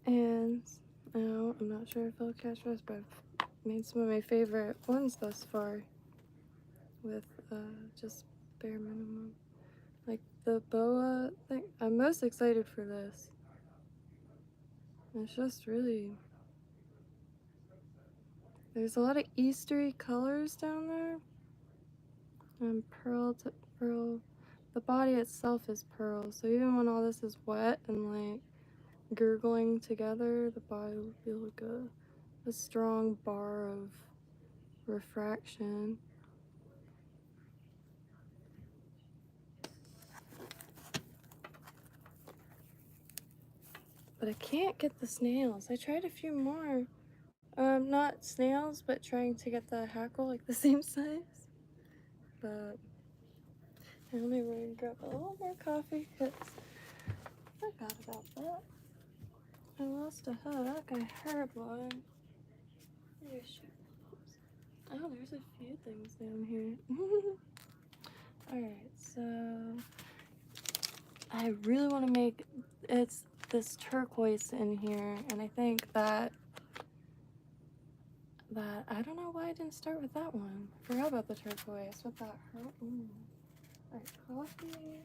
And now I'm not sure if I'll catch rest, but I've made some of my favorite ones thus far with just bare minimum. Like the boa thing, I'm most excited for this. It's just really, there's a lot of Eastery colors down there. And pearl to pearl. The body itself is pearl, so even when all this is wet and like gurgling together, the body will be like a strong bar of refraction. But I can't get the snails. I tried a few more. Not snails, but trying to get the hackle like the same size. But let me go and grab a little more coffee because I forgot about that. I lost a hook. I heard one. There she goes. Oh, there's a few things down here. Alright, so I really want to make it's this turquoise in here, and I think that I don't know why I didn't start with that one. Forgot about the turquoise. What that hurt? Alright, coffee.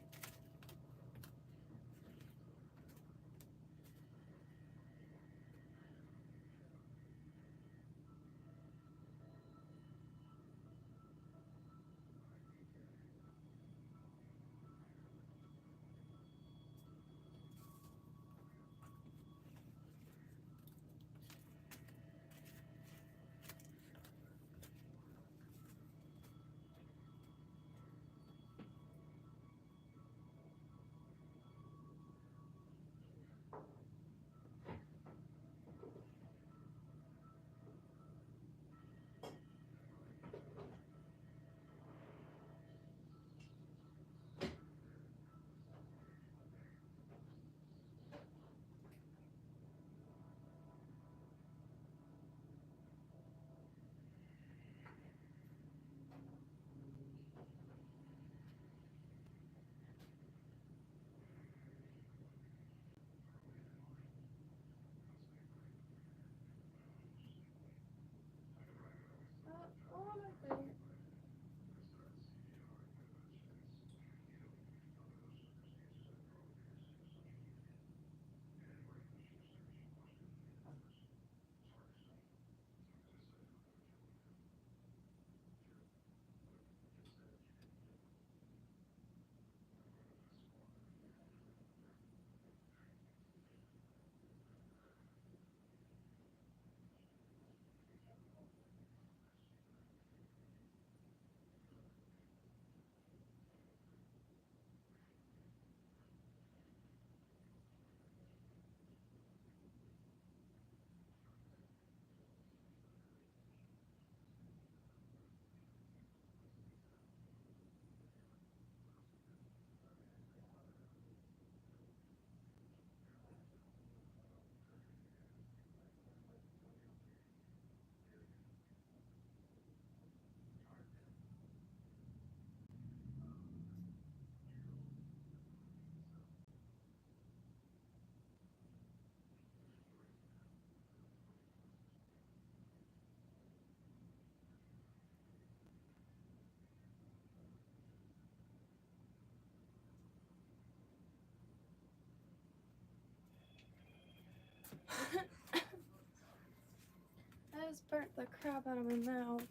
That just burnt the crap out of my mouth.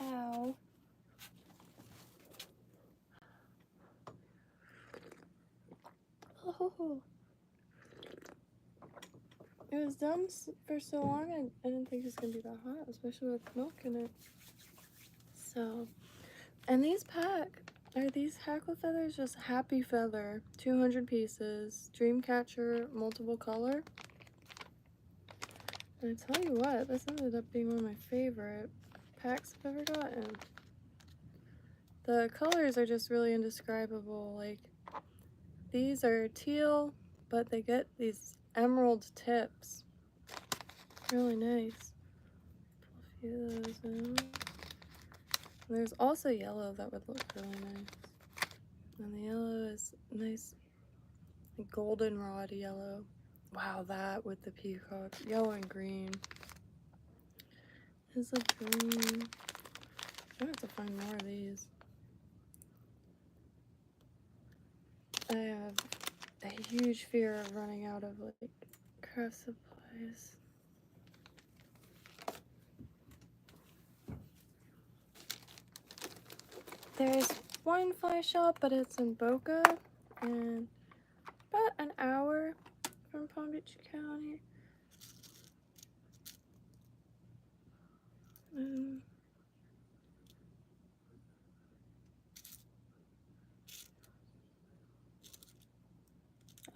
Ow. Oh. It was done for so long, I didn't think it was gonna be that hot, especially with milk in it. So, and these are these hackle feathers just Happy Feather, 200 pieces, Dreamcatcher, multiple color. And I tell you what, this ended up being one of my favorite packs I've ever gotten. The colors are just really indescribable. Like, these are teal, but they get these emerald tips. Really nice. Pull a few of those in. There's also yellow that would look really nice. And the yellow is nice, like goldenrod yellow. Wow, that with the peacock. Yellow and green. Is a green. I have to find more of these. I have a huge fear of running out of like craft supplies. There's one fly shop, but it's in Boca and about an hour from Palm Beach County.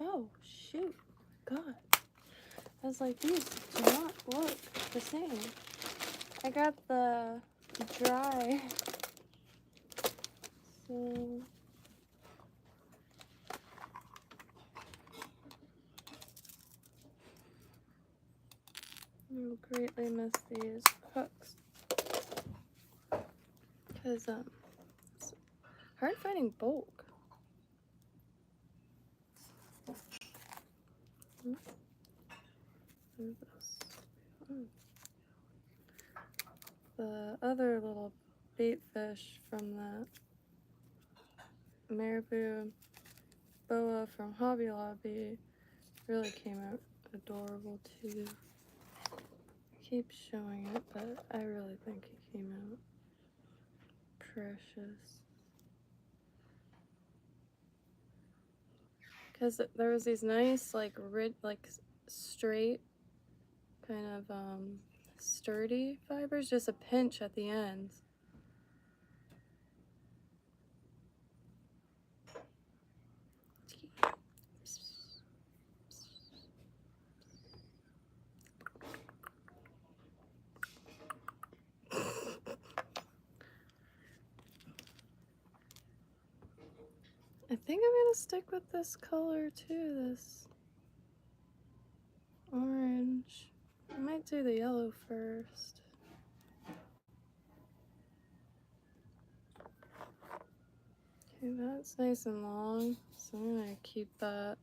Oh shoot, God. I was like, these do not look the same. I got the dry. So I will greatly miss these hooks. Because it's hard finding bulk. The other little bait fish from the marabou boa from Hobby Lobby really came out adorable too. I keep showing it, but I really think it came out precious. Because there was these nice, like straight, kind of sturdy fibers, just a pinch at the ends. I think I'm gonna stick with this color too, this orange. I might do the yellow first. Okay, that's nice and long, so I'm gonna keep that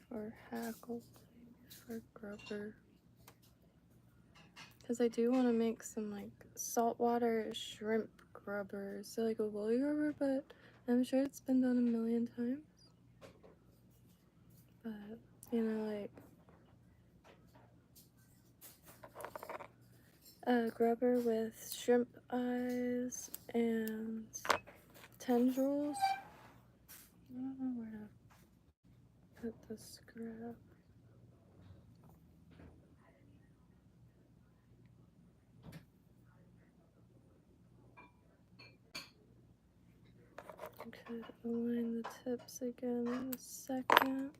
for hackle, maybe for grubber. Because I do want to make some like saltwater shrimp grubbers, so like a woolly grubber, but I'm sure it's been done a million times. But, you know, like a grubber with shrimp eyes and tendrils. I don't know where to put the scrap. Okay, align the tips again in a second.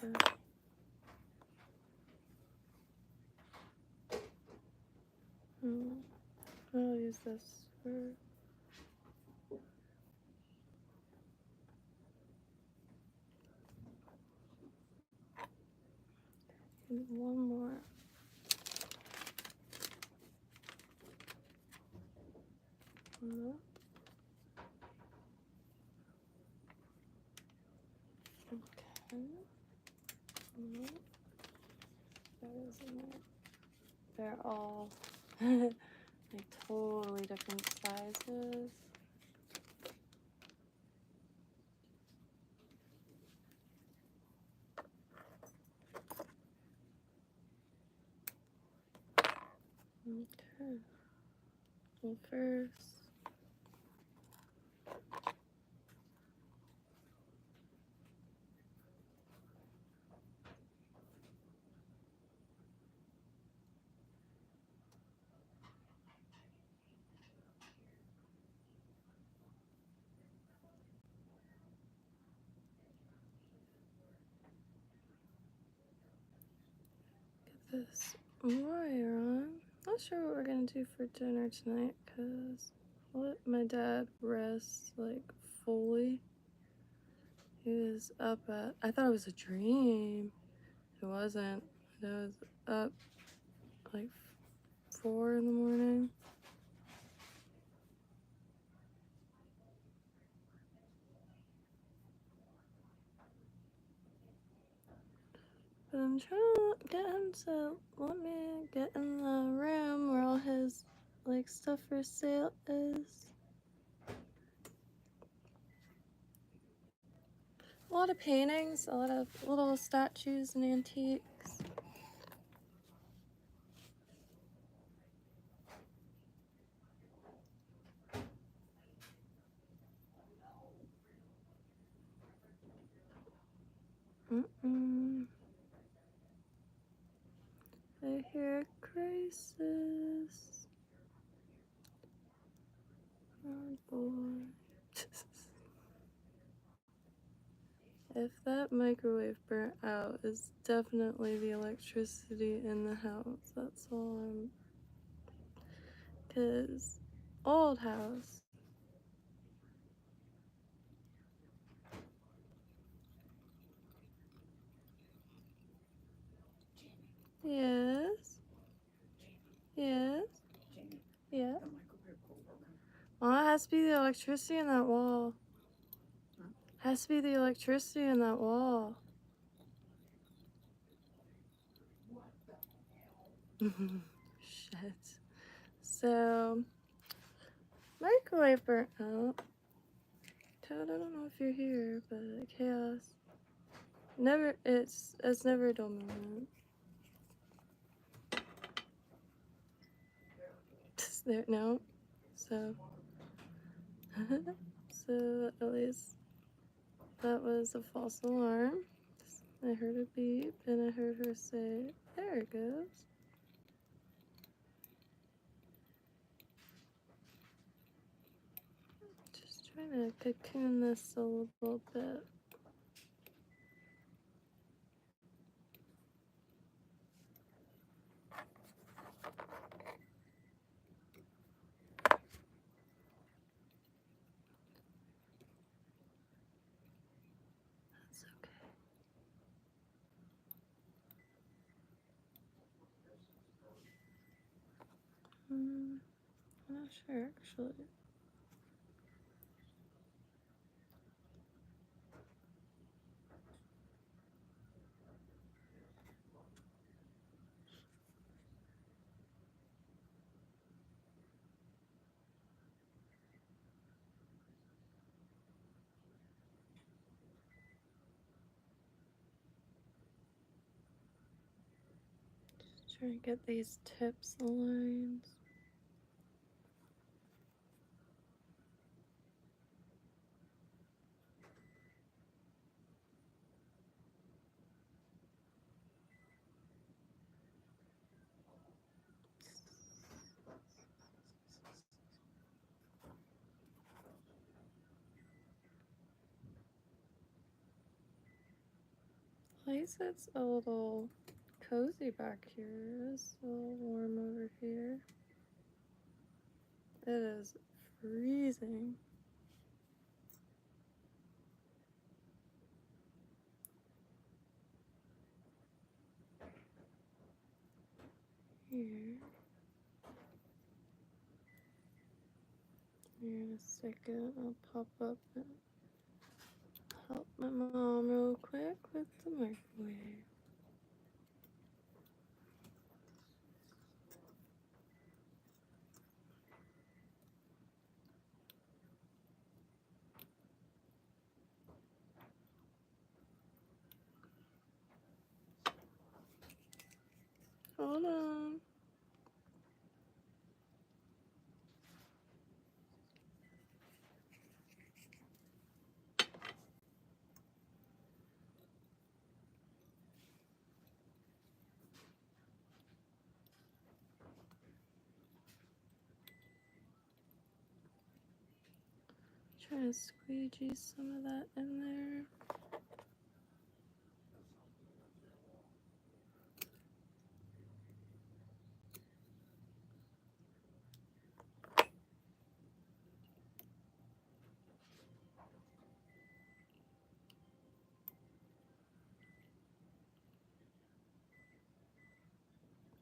Okay. I'll use this for one more. Okay. That isn't it. They're all like totally different sizes. Okay. Well, first, get this wire on. Not sure what we're gonna do for dinner tonight, cause I'll let my dad rest like fully. He was up at, I thought it was a dream. It wasn't. I was up like 4 in the morning. But I'm trying to get him to let me get in the room where all his like stuff for sale is. A lot of paintings, a lot of little statues and antiques. I hear a crisis. Oh boy. If that microwave burnt out, it's definitely the electricity in the house. That's all I'm. 'Cause old house. Yes. Yes. Yeah. Well, it has to be the electricity in that wall. Has to be the electricity in that wall. Shit. So, microwave burnt out. Toad, I don't know if you're here, but chaos. Never. It's never a dull moment. There, no. So, so at least that was a false alarm. I heard a beep and I heard her say, "There it goes." Just trying to cocoon this a little bit. That's okay. I'm not sure actually. Just trying to get these tips aligned. At least it's a little cozy back here. It's a little warm over here. It is freezing. Here. Here in a second, I'll pop up and help my mom real quick with the microwave. Trying to squeegee some of that in there.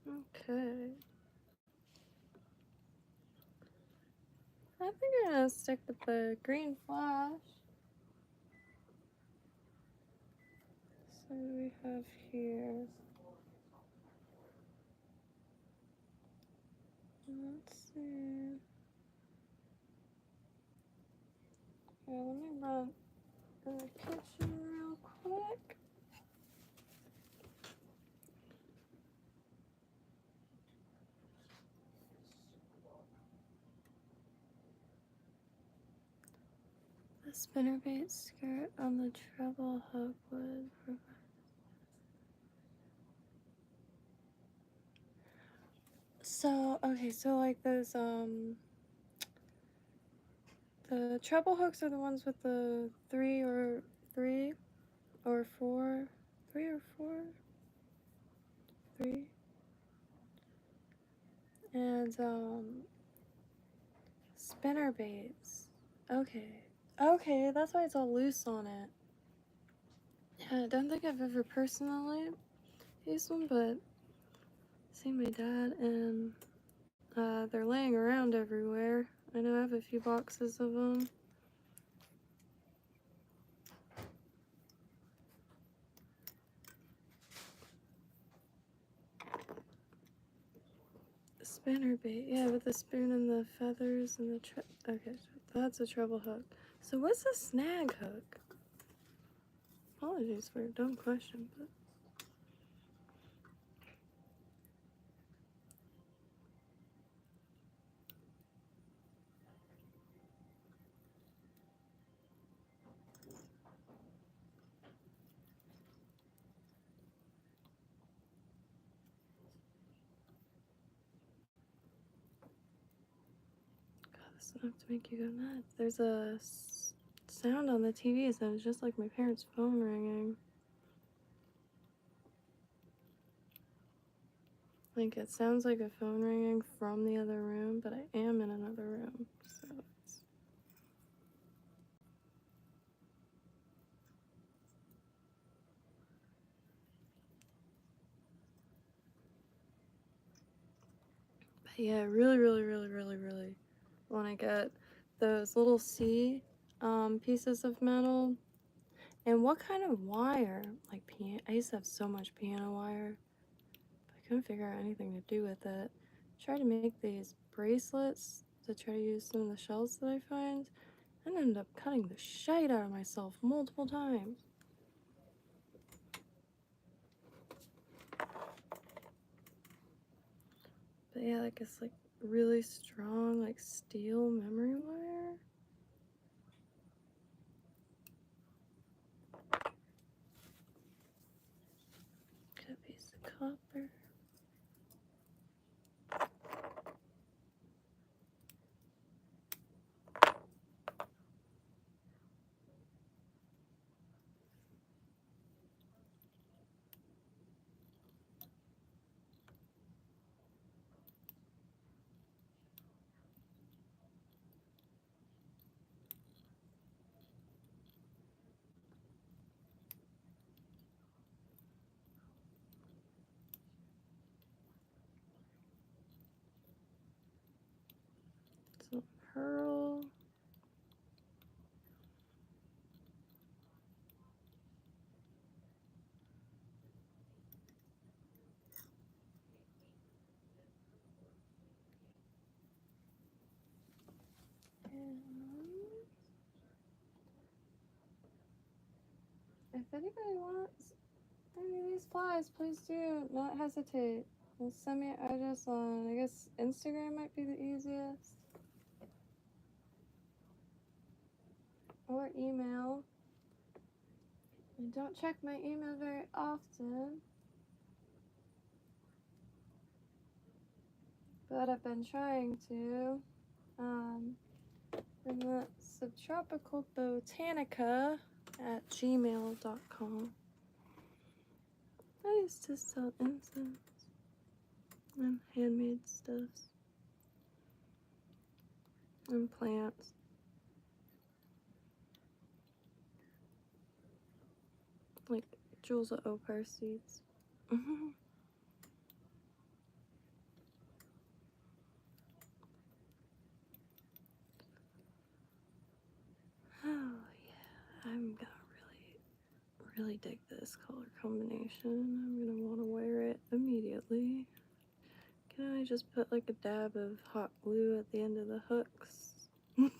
Okay. I think I'm gonna stick with the green flash. So we have here. Let's see. Yeah, let me run in the kitchen real quick. The spinnerbait skirt on the treble hook would provide. So, okay, so like those, the treble hooks are the ones with the three or four, three, and spinner baits. Okay, okay, that's why it's all loose on it. Yeah, I don't think I've ever personally used one, but I've seen my dad, and they're laying around everywhere. I know I have a few boxes of them. Spinner bait, yeah, with the spoon and the feathers and the okay, so that's a treble hook. So what's a snag hook? Apologies for a dumb question, but God, this is enough to make you go nuts. There's a sound on the TV, so it's just like my parents' phone ringing. Like, it sounds like a phone ringing from the other room, but I am in another room, so it's... But yeah, really want to get those little C pieces of metal. And what kind of wire? Like, I used to have so much piano wire, but I couldn't figure out anything to do with it. Tried to make these bracelets to try to use some of the shells that I find, and ended up cutting the shite out of myself multiple times. But yeah, like it's like really strong, like steel memory wire. Got a piece of copper. Some pearl. And if anybody wants any of these flies, please do not hesitate. Just send me an address on, I guess Instagram might be the easiest. Or email. I don't check my email very often, but I've been trying to. And that's subtropicalbotanica@gmail.com. I used to sell incense and handmade stuffs and plants. Like jewels of opar seeds. Oh yeah, I'm gonna really dig this color combination. I'm gonna want to wear it immediately. Can I just put like a dab of hot glue at the end of the hooks? Okay.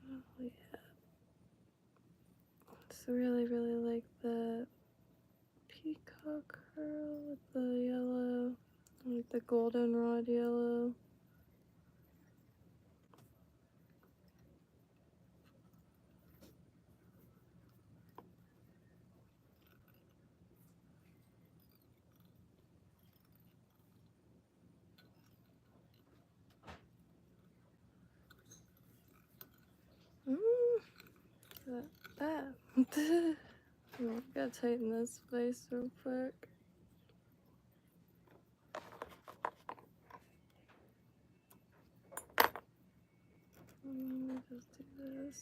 Oh yeah. So really like the peacock curl with the yellow, like the goldenrod yellow. That. Oh, gotta tighten this place real quick. Let me just do this.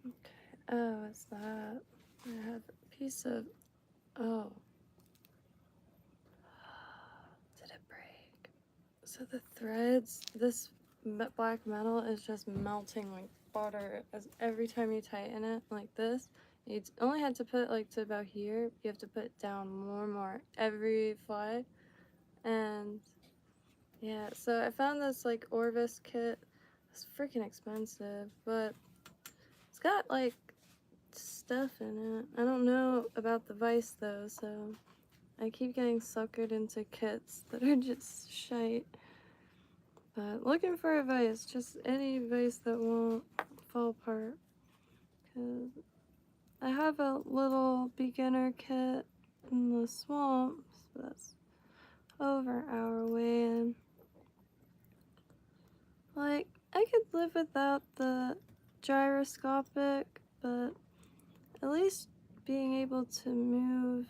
Okay. Oh, it's that. I have a piece of. Oh. Did it break? So the threads, this black metal is just melting like butter as every time you tighten it like this. You only had to put like to about here. You have to put it down more and more every fly. And yeah, so I found this like Orvis kit. It's freaking expensive, but it's got like stuff in it. I don't know about the vise though, so I keep getting suckered into kits that are just shite. But looking for a vise, just any vise that won't fall apart. Cause I have a little beginner kit in the swamps, but that's over an hour away, and like I could live without the gyroscopic, but at least being able to move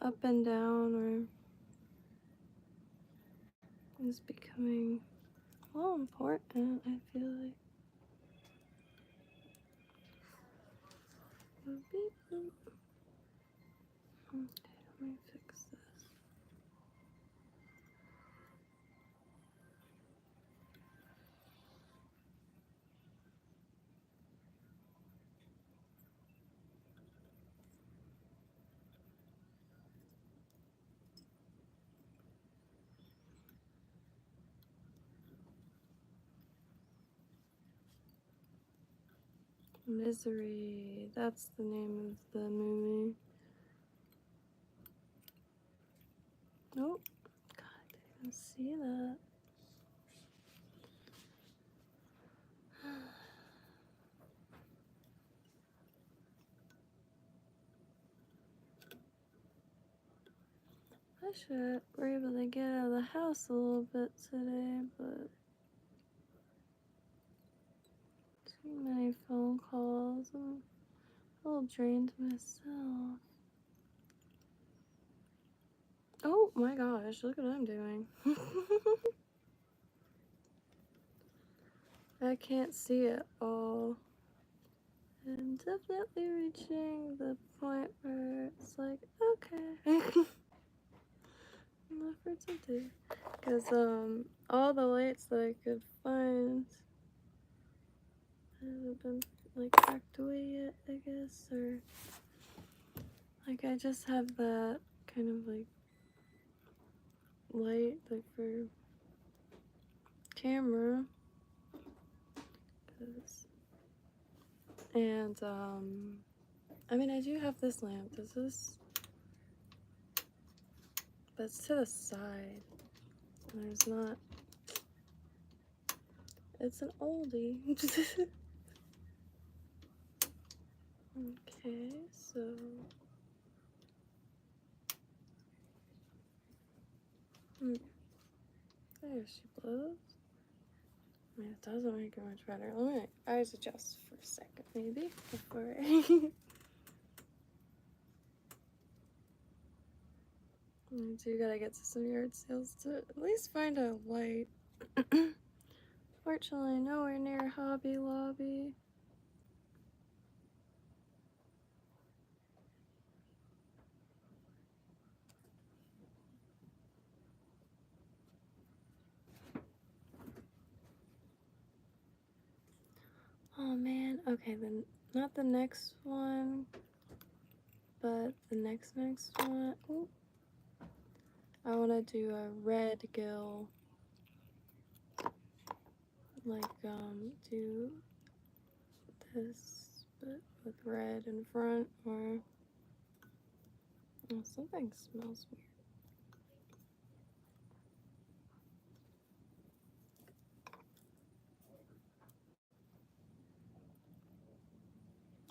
up and down is becoming a little important, I feel like. Okay, let me fix this. Misery, that's the name of the movie. Oh, God, I didn't see that. I should were able to get out of the house a little bit today, but too many phone calls. I'm a little drained myself. Oh my gosh, look what I'm doing. I can't see it all. I'm definitely reaching the point where it's like, okay. left for today. Because all the lights that I could find haven't been like packed away yet, I guess, or like I just have that kind of like light like for camera. And I mean, I do have this lamp. Does this? That's to the side. There's not. It's an oldie. Okay, so. There she blows. I mean, it doesn't make it much better. Let me eyes adjust for a second, maybe, before I. I do gotta get to some yard sales to at least find a light. Fortunately, nowhere near Hobby Lobby. Oh man, okay, then not the next one, but the next one. Ooh. I want to do a red gill, like do this, but with red in front, or oh, something smells weird.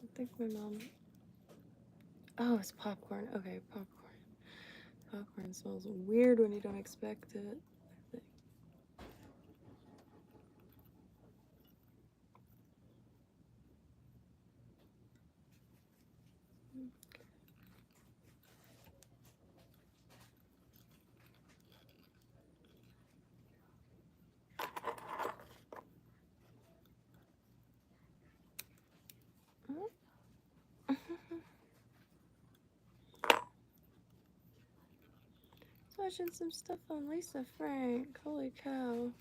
I think my mom. Oh, it's popcorn. Okay, popcorn. Popcorn smells weird when you don't expect it. Watching some stuff on Lisa Frank. Holy cow.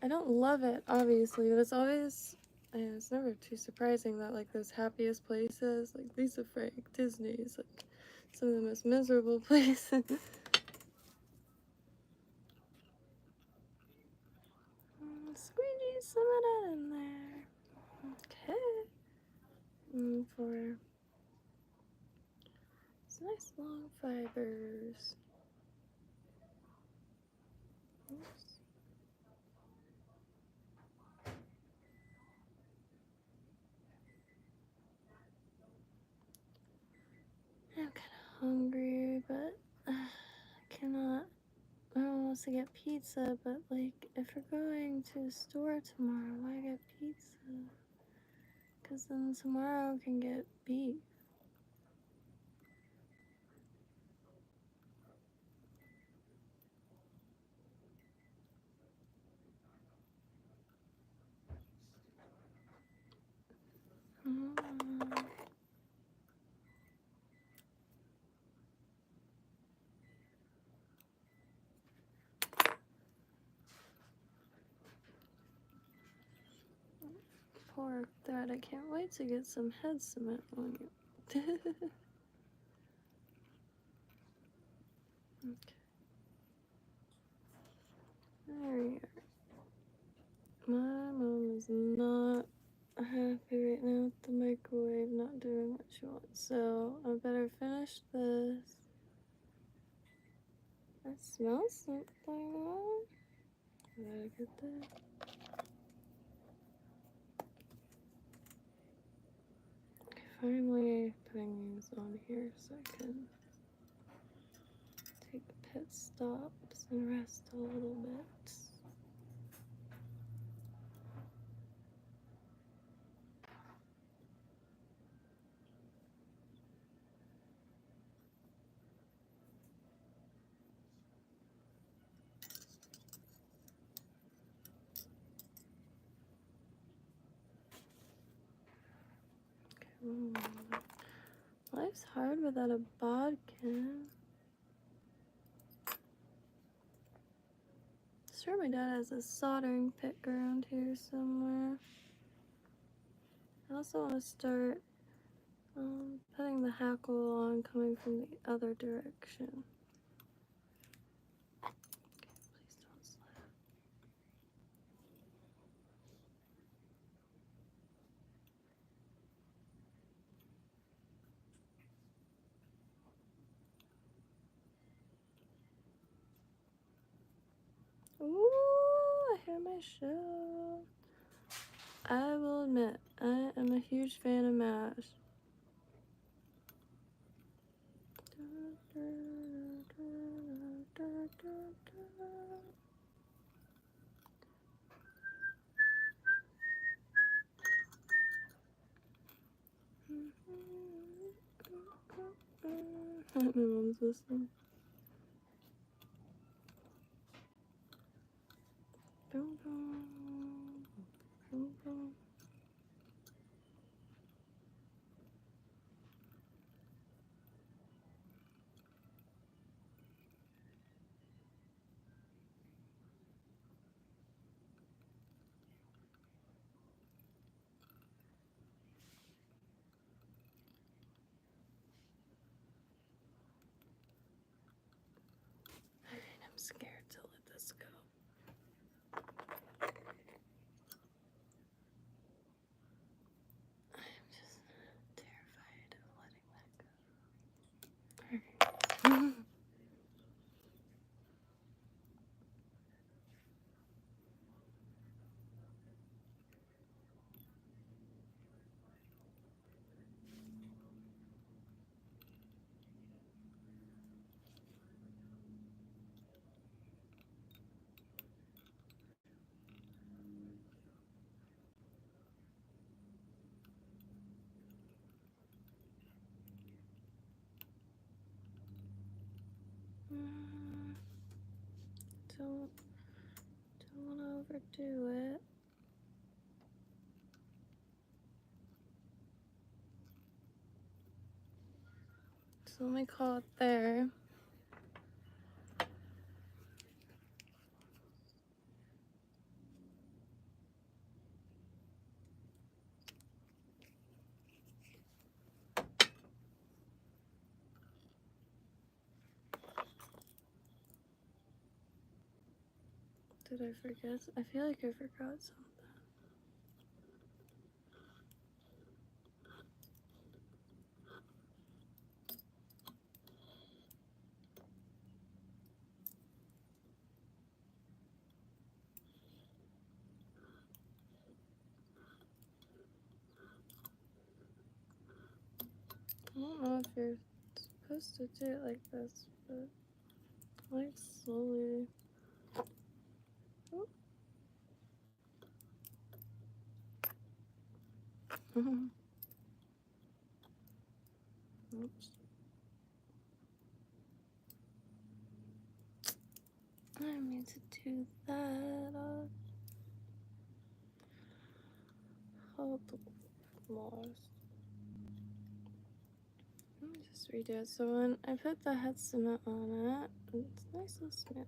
I don't love it, obviously, but it's always, and it's never too surprising that like those happiest places, like Lisa Frank, Disney, is like some of the most miserable places. Squeegee some of that in there. Okay. For some nice long fibers. Oops. I'm kind of hungry, but I cannot. I want us to get pizza, but like, if we're going to the store tomorrow, why get pizza? Because then tomorrow I can get beef. Poor thread, I can't wait to get some head cement on you. Okay. There we are. My mom is not happy right now with the microwave not doing what she wants, so I better finish this. I smell something. I gotta get that. Finally putting these on here so I can take pit stops and rest a little bit. Life's hard without a bodkin. sure my dad has a soldering pick around here somewhere. I also want to start putting the hackle on coming from the other direction. Okay, please don't slip. Ooh, I hear my show. I will admit, I am a huge fan of MASH. My mom's listening. Boom, boom, boom, boom. I'm scared to let this go. I'm just terrified of letting that go. Alright. Don't want to overdo it. So let me call it there. Did I forget? I feel like I forgot something. I don't know if you're supposed to do it like this, but like slowly. Oh. Oops. I mean to do that. Hold lost. Let me just redo it. So when I put the head cement on it, it's nice and smooth.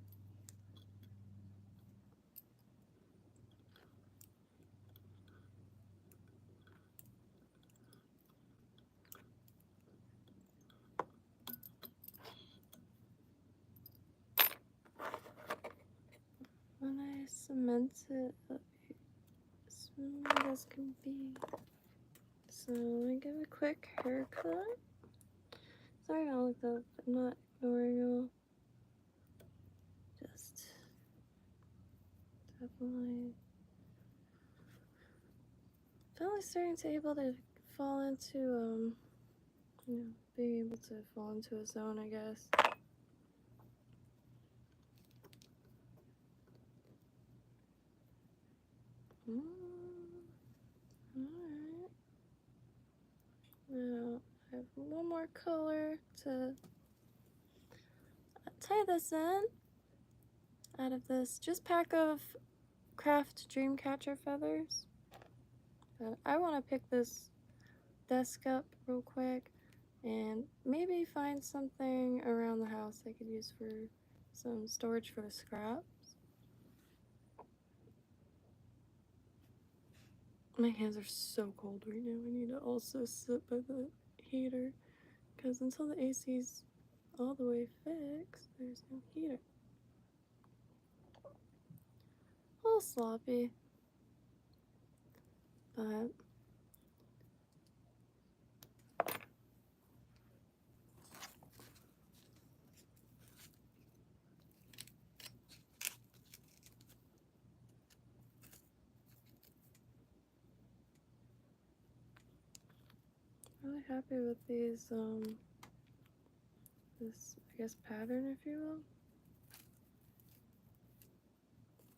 When I cement it, it'll be smooth as can be. So let me give a quick haircut. Sorry I looked up. I'm not ignoring you. Just definitely starting to able to fall into you know, being able to fall into a zone, I guess. Alright. Now I have one more color to tie this in out of this just pack of craft dreamcatcher feathers. But I want to pick this desk up real quick and maybe find something around the house I could use for some storage for the scraps. My hands are so cold right now. I need to also sit by the heater because until the AC's all the way fixed, there's no heater. A little sloppy, but really happy with these, this, I guess, pattern, if you will.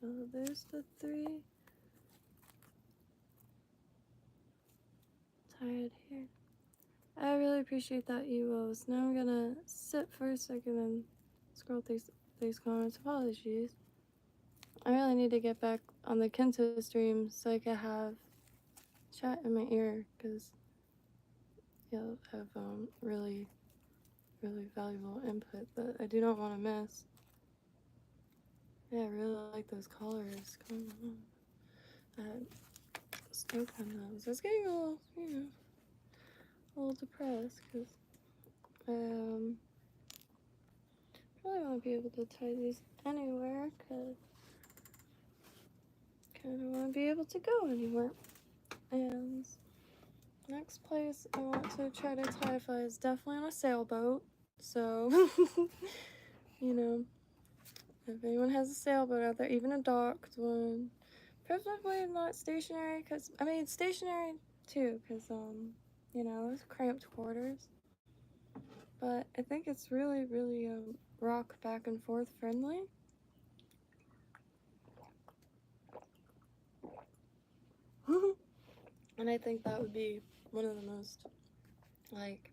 Oh, there's the 3 tied here. I really appreciate that, Ewos. Now I'm gonna sit for a second and scroll through these comments. Apologies. I really need to get back on the Kento stream so I can have chat in my ear, because you'll have really valuable input that I do not want to miss. Yeah, I really like those colors. Come on. Stoked on those. I was getting a little, you know, a little depressed because probably won't be able to tie these anywhere because kind of want to be able to go anywhere. And next place I want to try to tie fly is definitely on a sailboat. So, you know, if anyone has a sailboat out there, even a docked one, preferably not stationary, because, I mean, stationary too, because, you know, it's cramped quarters. But I think it's really rock back and forth friendly. And I think that would be one of the most, like,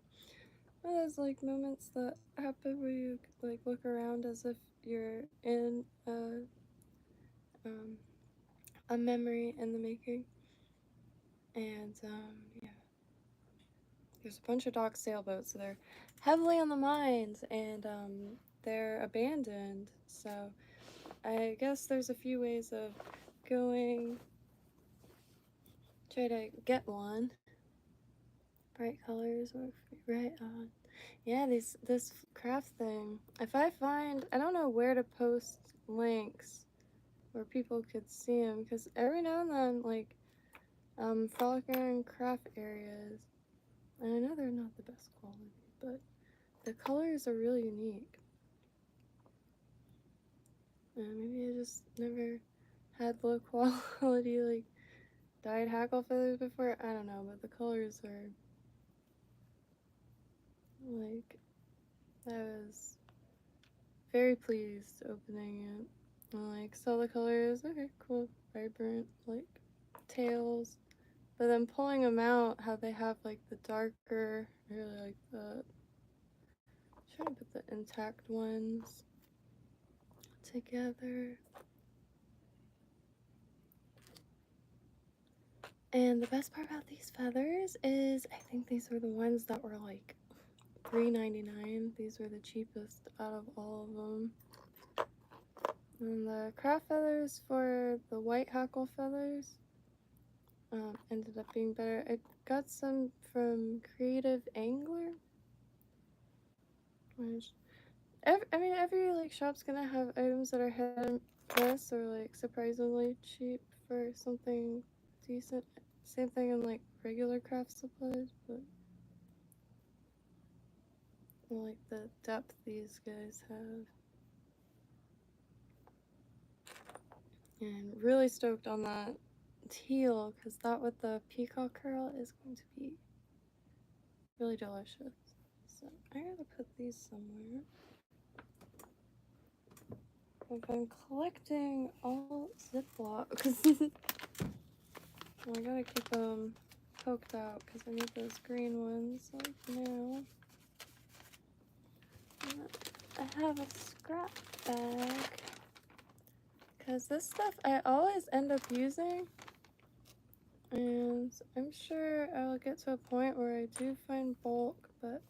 one of those, like, moments that happen where you, like, look around as if you're in a memory in the making. And, yeah. There's a bunch of dock sailboats, so they're heavily on the mines, and, they're abandoned. So I guess there's a few ways of going, try to get one. Bright colors or right on. Yeah, this craft thing. If I find, I don't know where to post links where people could see them, because every now and then, like, frolicking craft areas, and I know they're not the best quality, but the colors are really unique. Maybe I just never had low quality, like, dyed hackle feathers before. I don't know, but the colors are, like, I was very pleased opening it. And, like, saw the colors, okay, cool, vibrant, like, tails. But then pulling them out, how they have, like, the darker, I really like the, I'm trying to put the intact ones together. And the best part about these feathers is I think these were the ones that were like $3.99. These were the cheapest out of all of them. And the craft feathers for the white hackle feathers ended up being better. I got some from Creative Angler, which every like shop's gonna have items that are hit and miss or like surprisingly cheap for something decent. Same thing in like regular craft supplies, but I like the depth these guys have. And really stoked on that teal, because that with the peacock curl is going to be really delicious. So I gotta put these somewhere. I've been collecting all Ziplocs. Well, I gotta keep them poked out because I need those green ones like now. I have a scrap bag because this stuff I always end up using, and I'm sure I'll get to a point where I do find bulk, but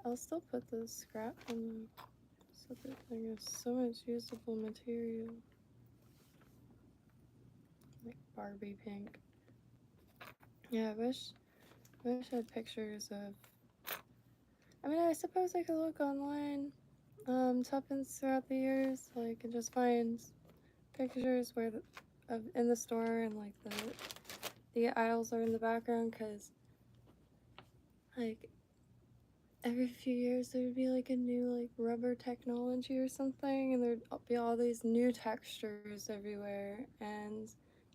I'll still put the scrap in the separate thing. There's so much usable material, like Barbie pink. Yeah, I wish I had pictures of. I mean, I suppose I could look online, tuppence throughout the years, like, and just find pictures where of in the store and like the aisles are in the background, cause like every few years there would be like a new like rubber technology or something, and there'd be all these new textures everywhere, and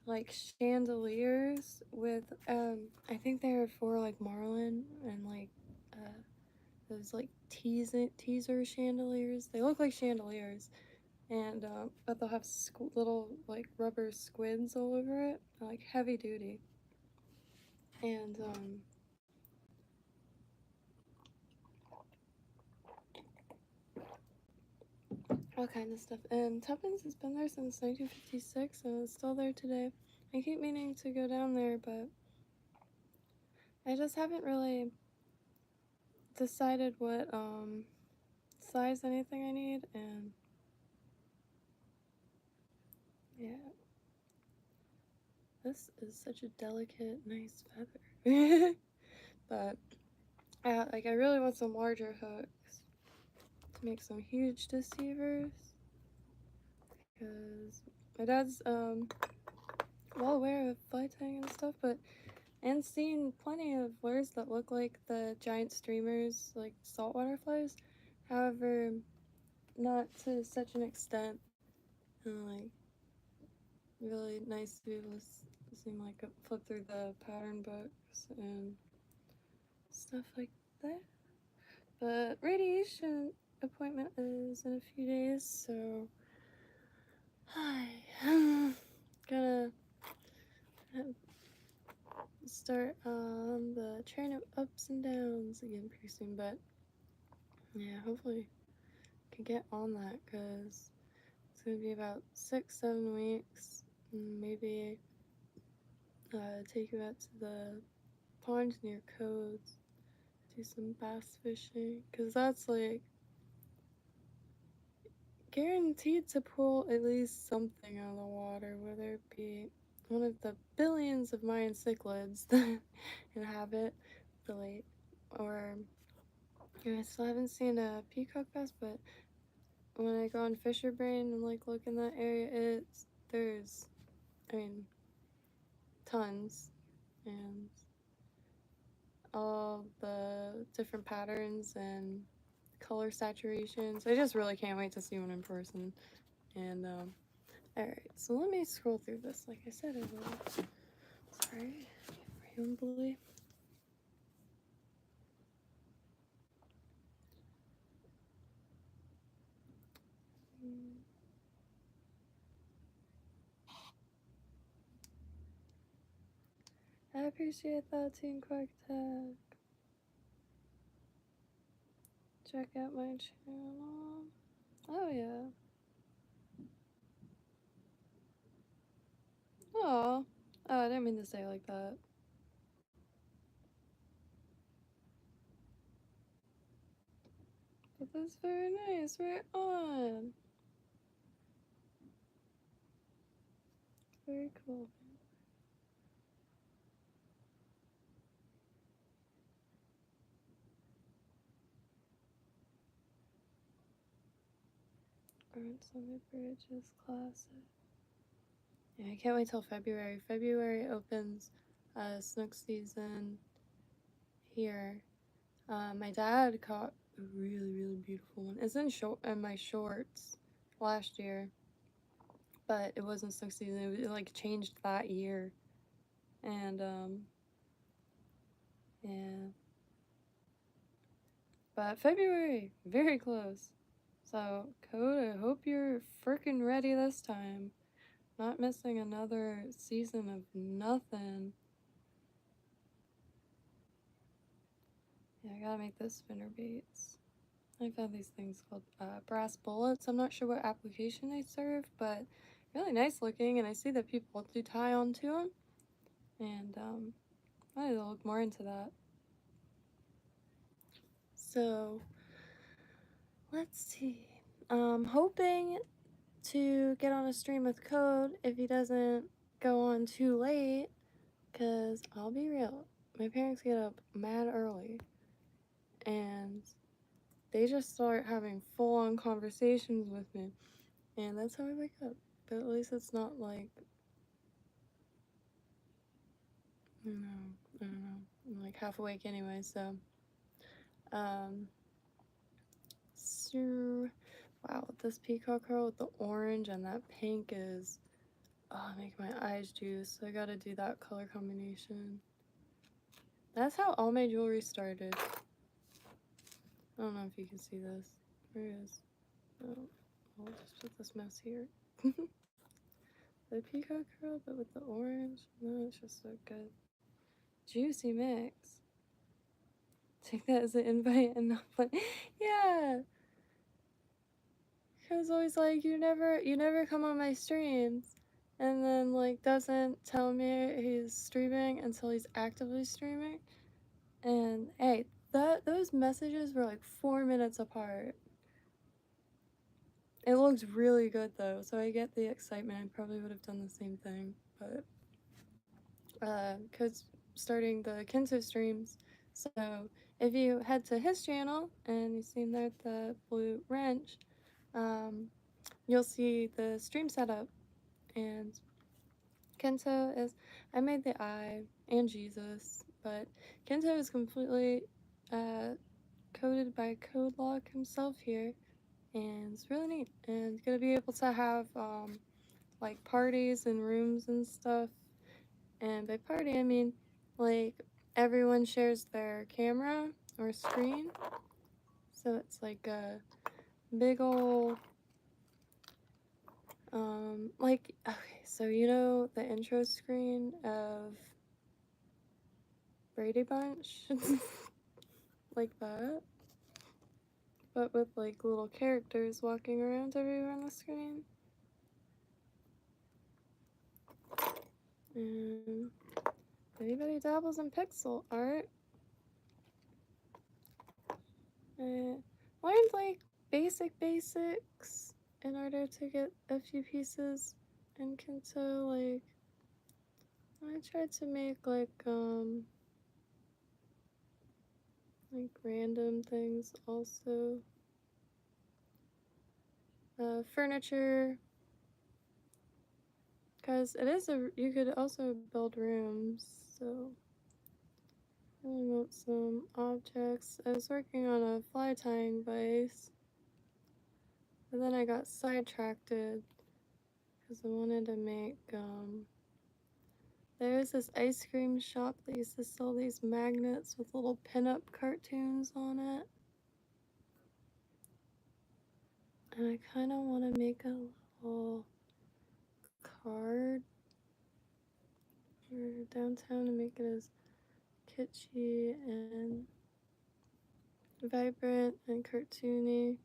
like chandeliers with I think they were for like Marlin and like those like teaser chandeliers. They look like chandeliers, and but they'll have little like rubber squids all over it, like heavy duty, and all kind of stuff. And Tuppence has been there since 1956, and it's still there today. I keep meaning to go down there, but I just haven't really decided what size anything I need, and yeah, this is such a delicate, nice feather. But like I really want some larger hooks to make some huge deceivers, because my dad's well aware of fly tying and stuff, but and seen plenty of lures that look like the giant streamers, like saltwater flies. However, not to such an extent. And like really nice to be able to seem like flip through the pattern books and stuff like that. But radiation appointment is in a few days, so I'm gonna start on the train of ups and downs again pretty soon. But yeah, hopefully I can get on that, because it's gonna be about 6-7 weeks. Maybe take you out to the pond near Codes, do some bass fishing, because that's like guaranteed to pull at least something out of the water, whether it be one of the billions of Mayan cichlids that inhabit the lake, or I still haven't seen a peacock bass, but when I go on Fisher Brain and like look in that area, there's, I mean, tons, and all the different patterns and color saturations. I just really can't wait to see one in person. And alright, so let me scroll through this like I said I will. Sorry, rambly. I appreciate that, Team Quark Tech. Check out my channel. Oh yeah. Oh, I didn't mean to say it like that. But that's very nice. Right on. Very cool. Arts on the Bridge is classic. Yeah, I can't wait till February. February opens snook season here. My dad caught a really, really beautiful one. It's in my shorts last year, but it wasn't snook season. It like changed that year, and yeah. But February, very close. So, Code, I hope you're freaking ready this time. Not missing another season of nothing. Yeah, I gotta make those spinner baits. I found these things called brass bullets. I'm not sure what application they serve, but really nice looking, and I see that people do tie onto them. And I need to look more into that. So, let's see. Hoping to get on a stream with Code if he doesn't go on too late, Because I'll be real, my parents get up mad early and they just start having full-on conversations with me, and that's how I wake up. But at least it's not like, I don't know, I'm like half awake anyway, so wow, this peacock curl with the orange and that pink is, oh, make my eyes juice. So I gotta do that color combination. That's how all my jewelry started. I don't know if you can see this. Where is? Oh, I'll just put this mess here. The peacock curl, but with the orange. No, it's just so good. Juicy mix. Take that as an invite and not play. Yeah. Cause always like you never come on my streams, and then like doesn't tell me he's streaming until he's actively streaming. And hey, those messages were like 4 minutes apart. It looks really good though, so I get the excitement. I probably would have done the same thing, but cause starting the Kenzo streams. So if you head to his channel and you see him there at the blue wrench, you'll see the stream setup. And Kento is, I made the eye and Jesus, but Kento is completely coded by CodeLog himself here, and it's really neat. And gonna be able to have like parties and rooms and stuff. And by party, I mean like everyone shares their camera or screen, so it's like a big ol' like, okay, so you know the intro screen of Brady Bunch? Like that, but with like little characters walking around everywhere on the screen. And if anybody dabbles in pixel art, learned like basics in order to get a few pieces in Kento. Like I tried to make like random things also. Furniture, because it is you could also build rooms, so I really want some objects. I was working on a fly tying vise, but then I got sidetracked because I wanted to make, there was this ice cream shop that used to sell these magnets with little pinup cartoons on it. And I kind of want to make a little card for downtown and make it as kitschy and vibrant and cartoony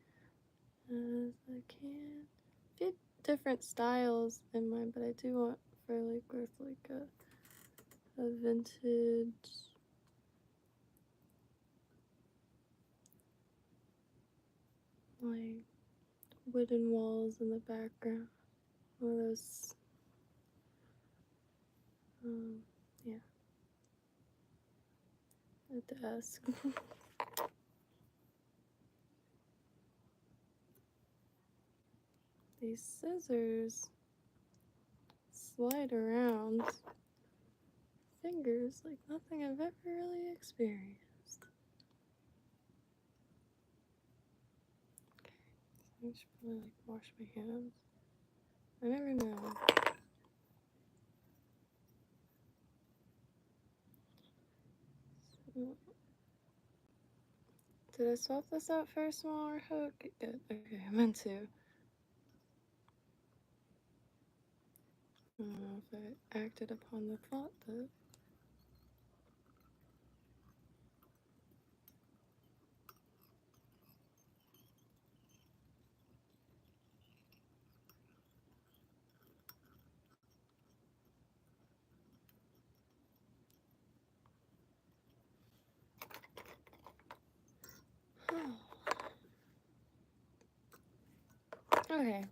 as I can. A few different styles in mind, but I do want for like with like a vintage like wooden walls in the background. One of those yeah. A desk. These scissors slide around fingers like nothing I've ever really experienced. Okay, so I should probably like wash my hands. I never know. So, did I swap this out for a smaller hook? Good. Okay, I meant to. I don't know if I acted upon the thought though. Okay,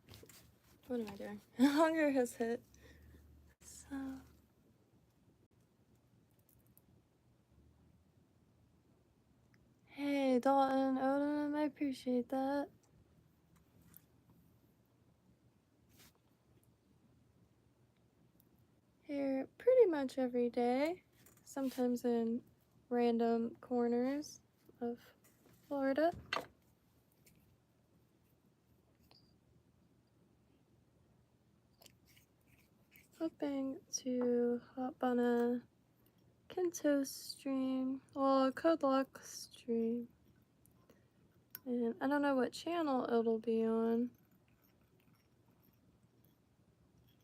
what am I doing? Hunger has hit. So Hey, Dalton, Odin, I appreciate that. Here pretty much every day, sometimes in random corners of Florida. Hoping to hop on a Kento stream, well, a Code Lock stream. And I don't know what channel it'll be on,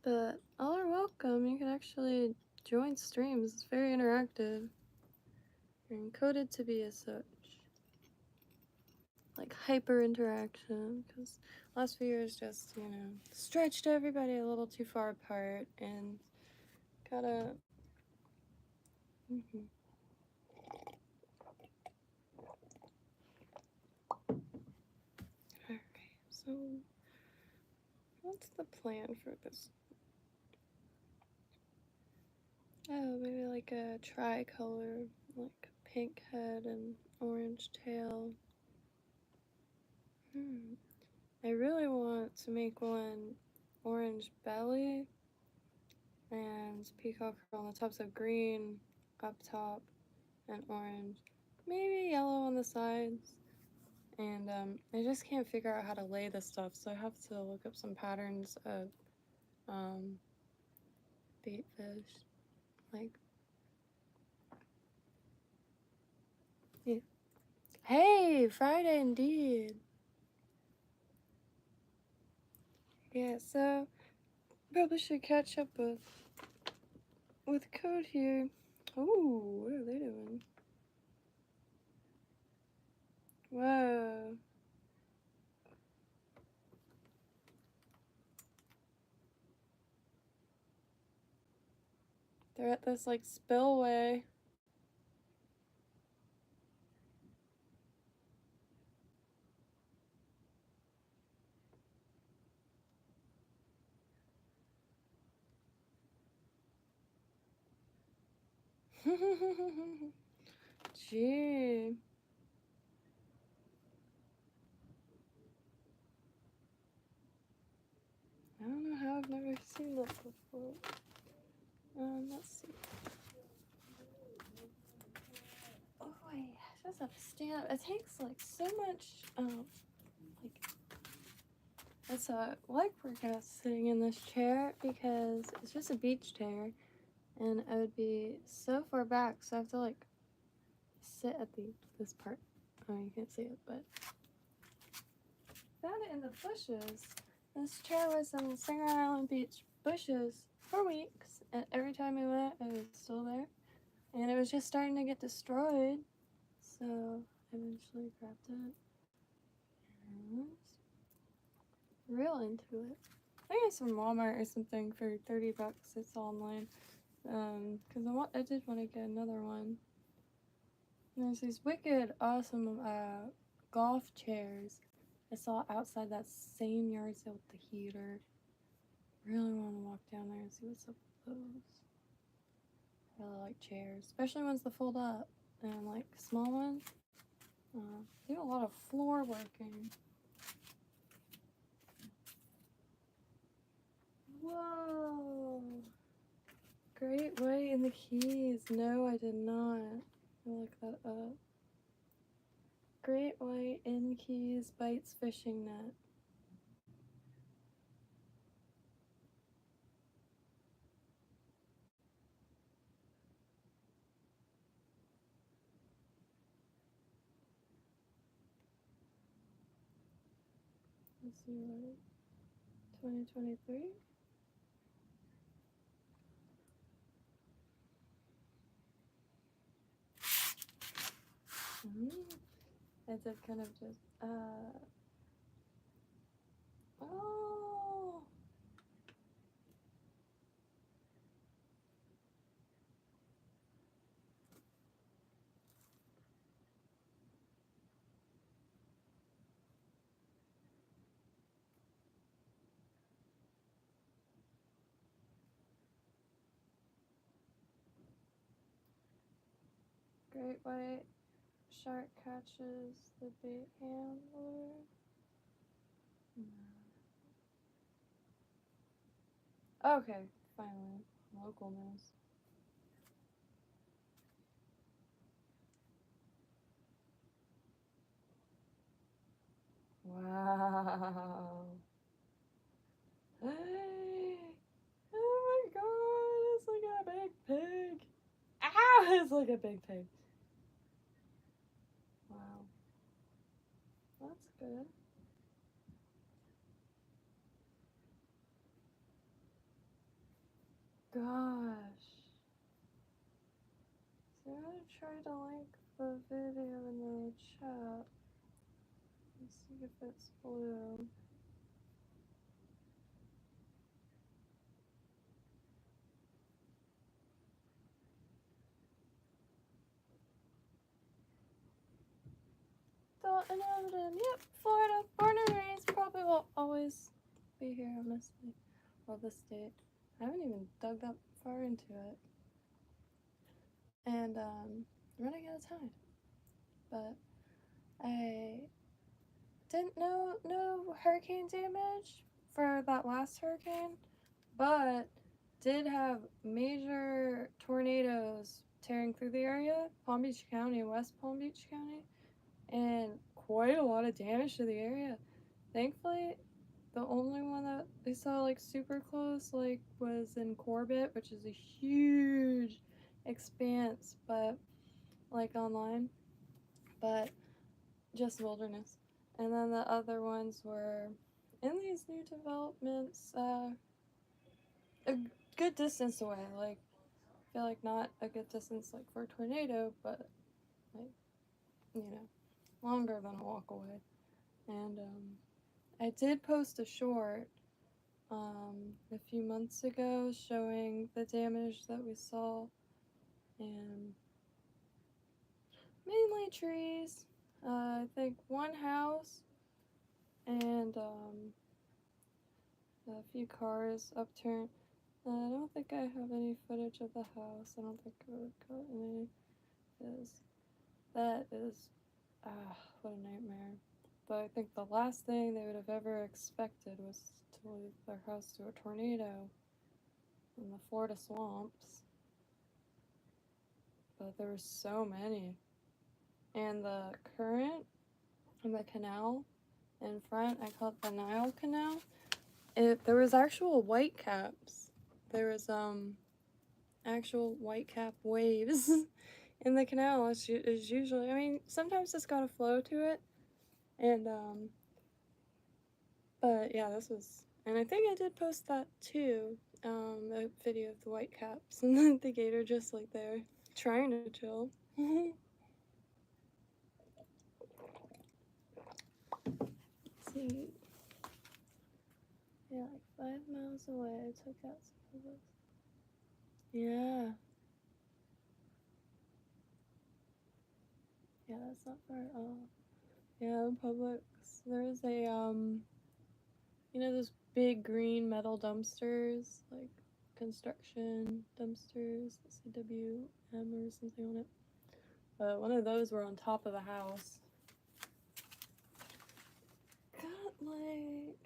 but all are welcome. You can actually join streams. It's very interactive. You're encoded to be as such. Like hyper interaction, because last few years just, you know, stretched everybody a little too far apart and gotta. Okay, so what's the plan for this? Oh, maybe like a tricolor, like pink head and orange tail. I really want to make one orange belly and peacock on the top, so green up top and orange, maybe yellow on the sides. And I just can't figure out how to lay this stuff, so I have to look up some patterns of bait fish. Like, yeah. Hey, Friday indeed. Yeah, so probably should catch up with Code here. Ooh, what are they doing? Whoa. They're at this like spillway. Gee. I don't know how I've never seen that before. Let's see. Oh wait, I just have to stand up. It takes like so much, like, it's a leg workout sitting in this chair because it's just a beach chair and I would be so far back, so I have to like sit at this part. Oh, you can't see it, but found it in the bushes. This chair was in Singer Island Beach bushes for weeks, and every time we went, it was still there. And it was just starting to get destroyed, so I eventually grabbed it. And I was real into it. I got some Walmart or something for 30 bucks. It's online. Because I did want to get another one. And there's these wicked awesome golf chairs I saw outside that same yard sale with the heater. Really want to walk down there and see what's up with those. I really like chairs, especially ones that fold up, and like small ones. They do a lot of floor working. Whoa! Great White in the Keys. No, I did not. I'll look that up. Great White in Keys bites fishing net. Let's see what 2023. I did kind of just oh, Great White shark catches the bait handler. No. Okay, finally, local news. Wow. Hey! Oh my god, it's like a big pig. Ah, it's like a big pig. Wow. That's good. Gosh. So I'm gonna try to link the video in the chat. Let's see if it's blue. Thought and Evident. Yep, Florida. Born and raised. Probably will always be here, honestly. Love the state. I haven't even dug that far into it. And running out of time. But I didn't know no hurricane damage for that last hurricane, but did have major tornadoes tearing through the area, Palm Beach County, West Palm Beach County, and quite a lot of damage to the area. Thankfully, the only one that they saw like super close like was in Corbett, which is a huge expanse, but like online, but just wilderness. And then the other ones were in these new developments, a good distance away. Like, I feel like not a good distance like for a tornado, but like, you know, longer than a walk away. And I did post a short a few months ago showing the damage that we saw, and mainly trees. I think one house and a few cars upturned. I don't think I have any footage of the house. I don't think I would have gotten any, because that is, what a nightmare. But I think the last thing they would have ever expected was to lose their house to a tornado in the Florida swamps. But there were so many. And the current in the canal in front, I call it the Nile Canal, there was actual whitecaps. There was actual whitecap waves in the canal. It's usually, I mean, sometimes it's got a flow to it, and but yeah, this was, and I think I did post that too, a video of the whitecaps and the gator just like there trying to chill. Let's see. Yeah, like 5 miles away, I took out some of this. Yeah. Yeah, that's not far at all. Yeah, Publix. There's a, you know those big green metal dumpsters, like construction dumpsters, CWM or something on it. One of those were on top of the house. Got like,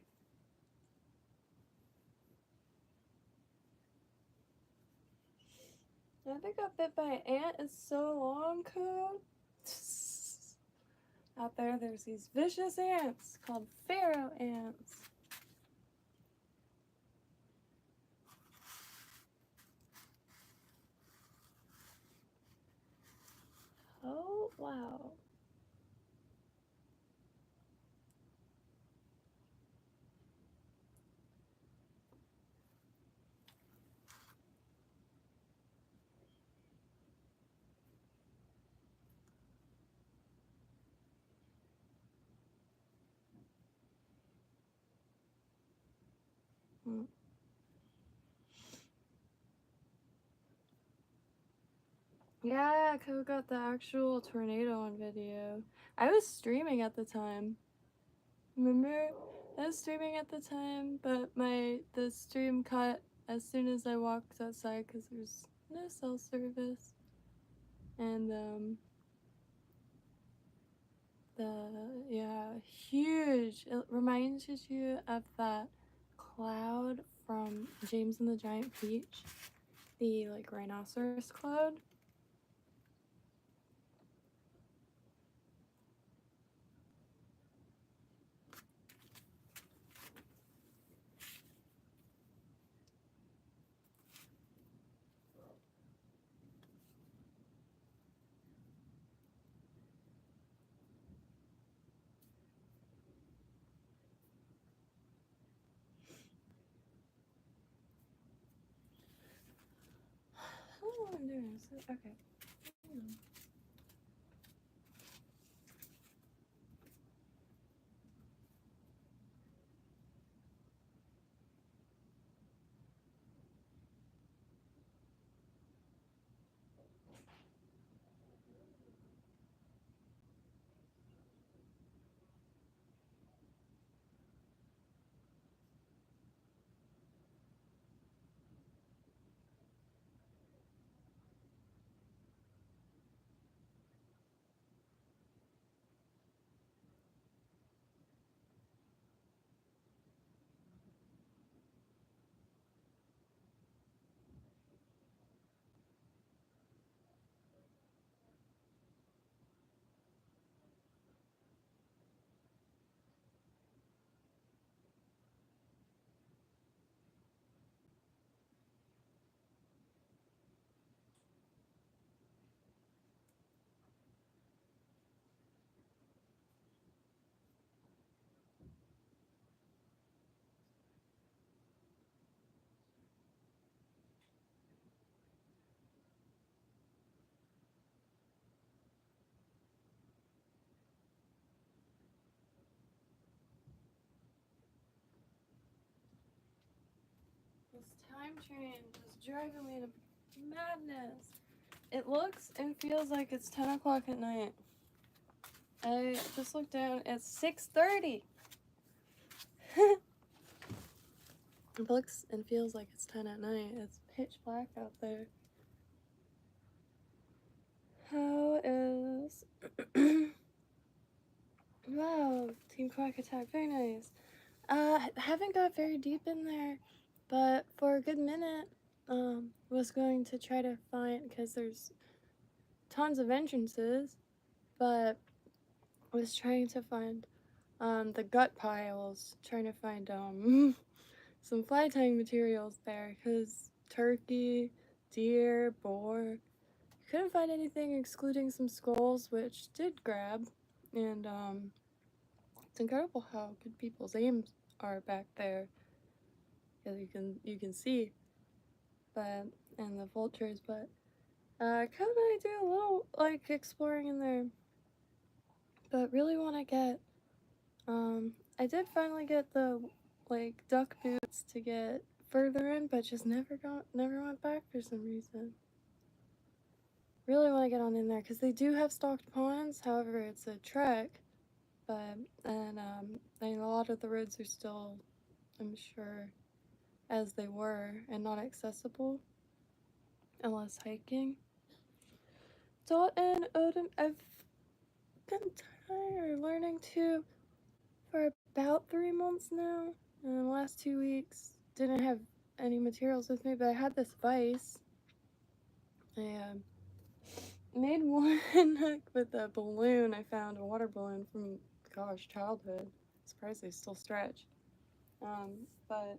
I think I got bit by an ant. It's so long, code. Out there's these vicious ants called pharaoh ants. Oh, wow. Yeah, Ko got the actual tornado on video. I was streaming at the time. Remember? I was streaming at the time, but the stream cut as soon as I walked outside because there's no cell service. And Yeah, huge. It reminds you of that cloud from James and the Giant Peach, the like rhinoceros cloud. How long am I doing this? Okay. Hang on. This time change is driving me to madness. It looks and feels like it's 10 o'clock at night. I just looked down, it's 6:30. It looks and feels like it's 10 at night. It's pitch black out there. How is... Wow, Team Quack Attack, very nice. Haven't got very deep in there, but for a good minute, was going to try to find, because there's tons of entrances, but was trying to find, the gut piles, trying to find, some fly tying materials there, because turkey, deer, boar, couldn't find anything excluding some skulls, which did grab, and, it's incredible how good people's aims are back there, as you can see, but, and the vultures, but, kind of want to do a little, like, exploring in there, but really want to get, I did finally get the, like, duck boots to get further in, but just never went back for some reason. Really want to get on in there, because they do have stocked ponds, however, it's a trek, but, and, a lot of the roads are still, I'm sure, as they were, and not accessible, unless hiking. Dot and Odin, I've been learning to for about 3 months now, and in the last 2 weeks, didn't have any materials with me, but I had this vise. I, made one with a balloon. I found a water balloon from, gosh, childhood. Surprised they still stretch. But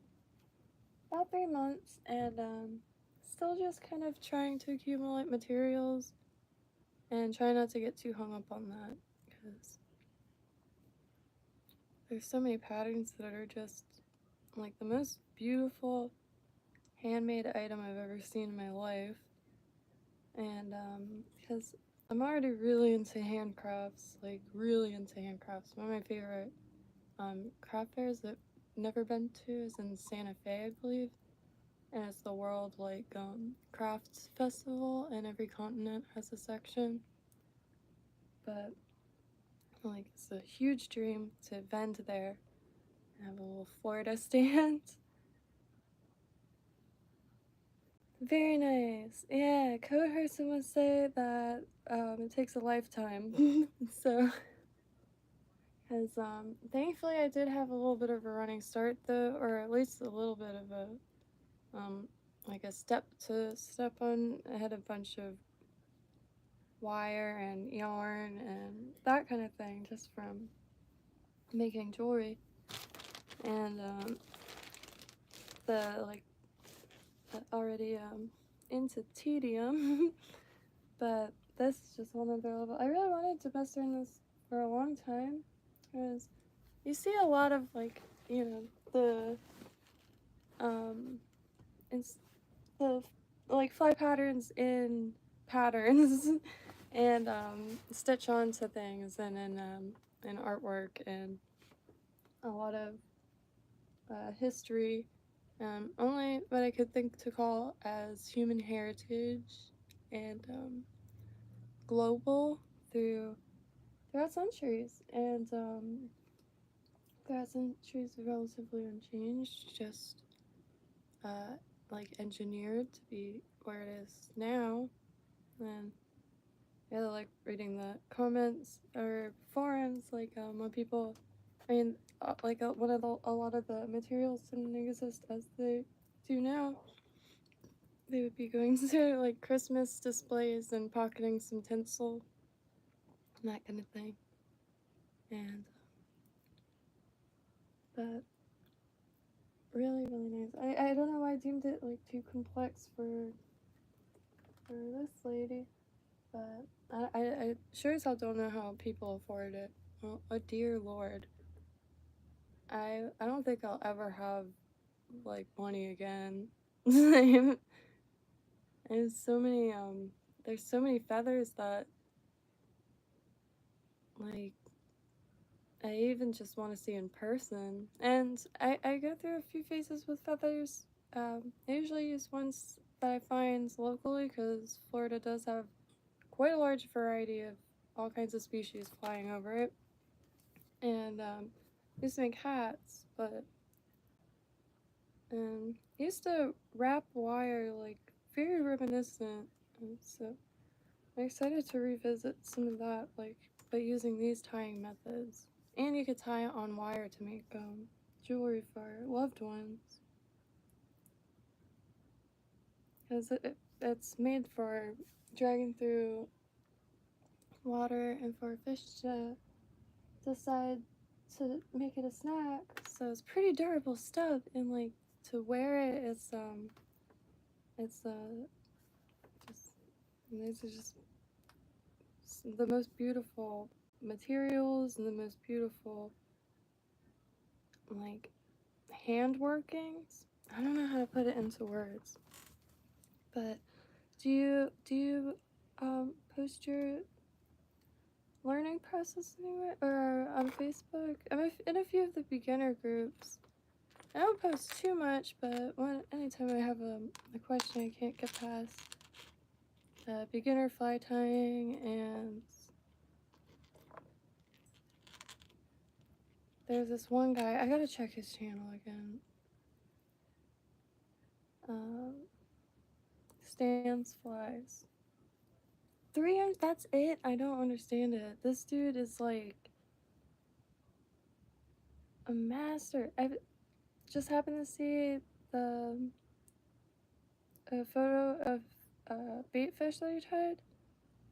about 3 months, and still just kind of trying to accumulate materials and try not to get too hung up on that, because there's so many patterns that are just like the most beautiful handmade item I've ever seen in my life, and because I'm already really into handcrafts, like really into handcrafts. One of my favorite craft fairs that I've never been to is in Santa Fe, I believe, and it's the World Crafts Festival, and every continent has a section. But like, it's a huge dream to vend there and have a little Florida stand. Very nice. Yeah, Code Herson would say that it takes a lifetime. So Because thankfully I did have a little bit of a running start though, or at least a little bit of a like a step on. I had a bunch of wire and yarn and that kind of thing just from making jewelry. And already into tedium, but this is just one other level. I really wanted to master in this for a long time, because you see a lot of like, you know, it's the like fly patterns in patterns and stitch onto things and in artwork and a lot of history. Only what I could think to call as human heritage and global throughout centuries. And throughout centuries relatively unchanged, just like engineered to be where it is now. And yeah, like reading the comments or forums, like when people, I mean, like a lot of the materials didn't exist as they do now. They would be going to like Christmas displays and pocketing some tinsel and that kind of thing. And but really, really nice. I don't know why I deemed it like too complex for this lady, but I sure as hell don't know how people afford it. Well, oh dear lord. I don't think I'll ever have like money again. There's so many there's so many feathers that like I even just want to see in person. And I go through a few phases with feathers. I usually use ones that I find locally because Florida does have quite a large variety of all kinds of species flying over it. And used to make hats, but used to wrap wire like very reminiscent. And so I'm excited to revisit some of that, like by using these tying methods. And you could tie it on wire to make jewelry for loved ones. Because it's made for dragging through water and for a fish to decide to make it a snack. So it's pretty durable stuff, and like to wear it, it's just, these are just the most beautiful materials and the most beautiful like hand workings. I don't know how to put it into words, but do you post your learning process anywhere or on Facebook? I'm in a few of the beginner groups. I don't post too much, but anytime I have a question I can't get past, beginner fly tying, and there's this one guy, I gotta check his channel again. Stands flies. 300, that's it? I don't understand it. This dude is like a master. I just happened to see a photo of bait fish that he tied.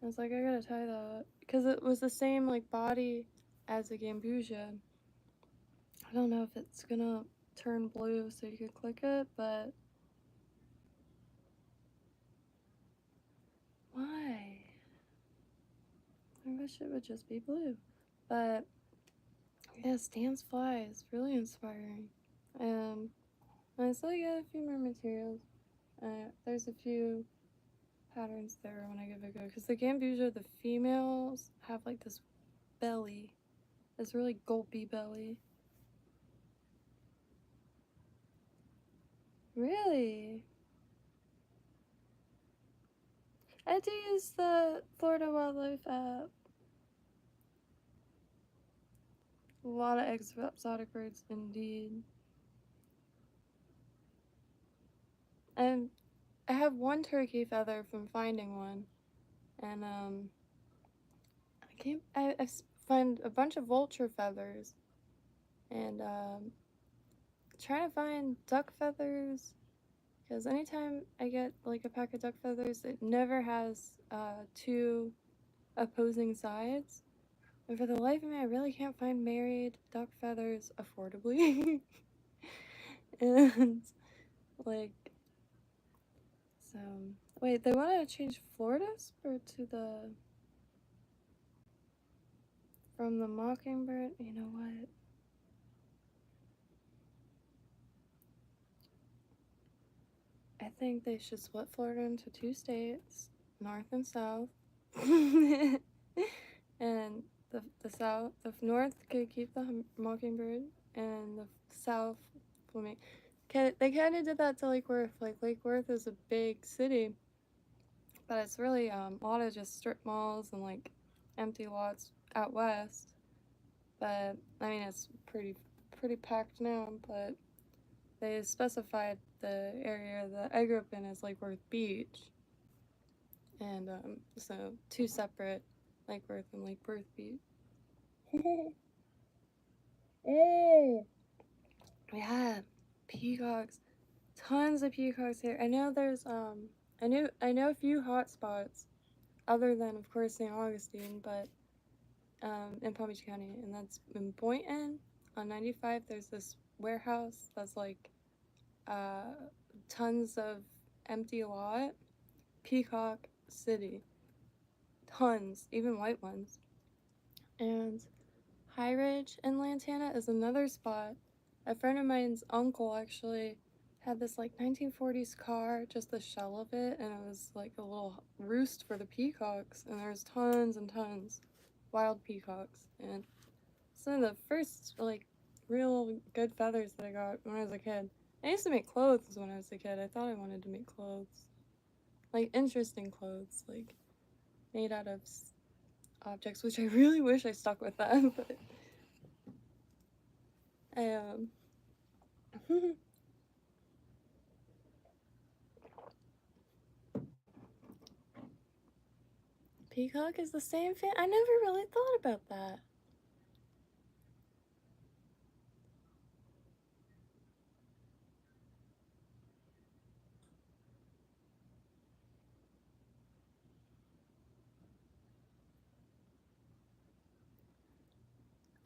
I was like, I gotta tie that. Because it was the same like body as a gambusia. I don't know if it's gonna turn blue so you can click it, but why? I wish it would just be blue. But yeah, Stan's fly is really inspiring. I still get a few more materials. There's a few patterns there when I give it a go. Because the gambusia, the females have like this belly, this really gulpy belly. Really? I do use the Florida Wildlife app. A lot of exotic birds, indeed. And I have one turkey feather from finding one, and I find a bunch of vulture feathers, and trying to find duck feathers, because anytime I get like a pack of duck feathers, it never has 2 opposing sides. And for the life of me, I really can't find married duck feathers affordably. And like, so wait, they wanted to change Florida or to the from the Mockingbird. You know what? I think they should split Florida into 2 states, North and South. And the South, the North could keep the Mockingbird, and the South, they kind of did that to Lake Worth. Like Lake Worth is a big city, but it's really a lot of just strip malls and like empty lots out west. But I mean, it's pretty packed now. But they specified the area that I grew up in as Lake Worth Beach, and so 2 separate Lake Worth and Lake Worth Beach. Yeah, peacocks, tons of peacocks here. I know there's I know a few hot spots, other than of course St. Augustine, but in Palm Beach County, and that's in Boynton on 95. There's this warehouse that's like tons of empty lot, Peacock City, tons, even white ones. And High Ridge in Lantana is another spot. A friend of mine's uncle actually had this like 1940s car, just the shell of it, and it was like a little roost for the peacocks, and there's tons and tons wild peacocks. And some of the first like real good feathers that I got when I was a kid. I used to make clothes when I was a kid. I thought I wanted to make clothes, like interesting clothes, like made out of objects, which I really wish I stuck with that, but I Peacock is the same fan. I never really thought about that.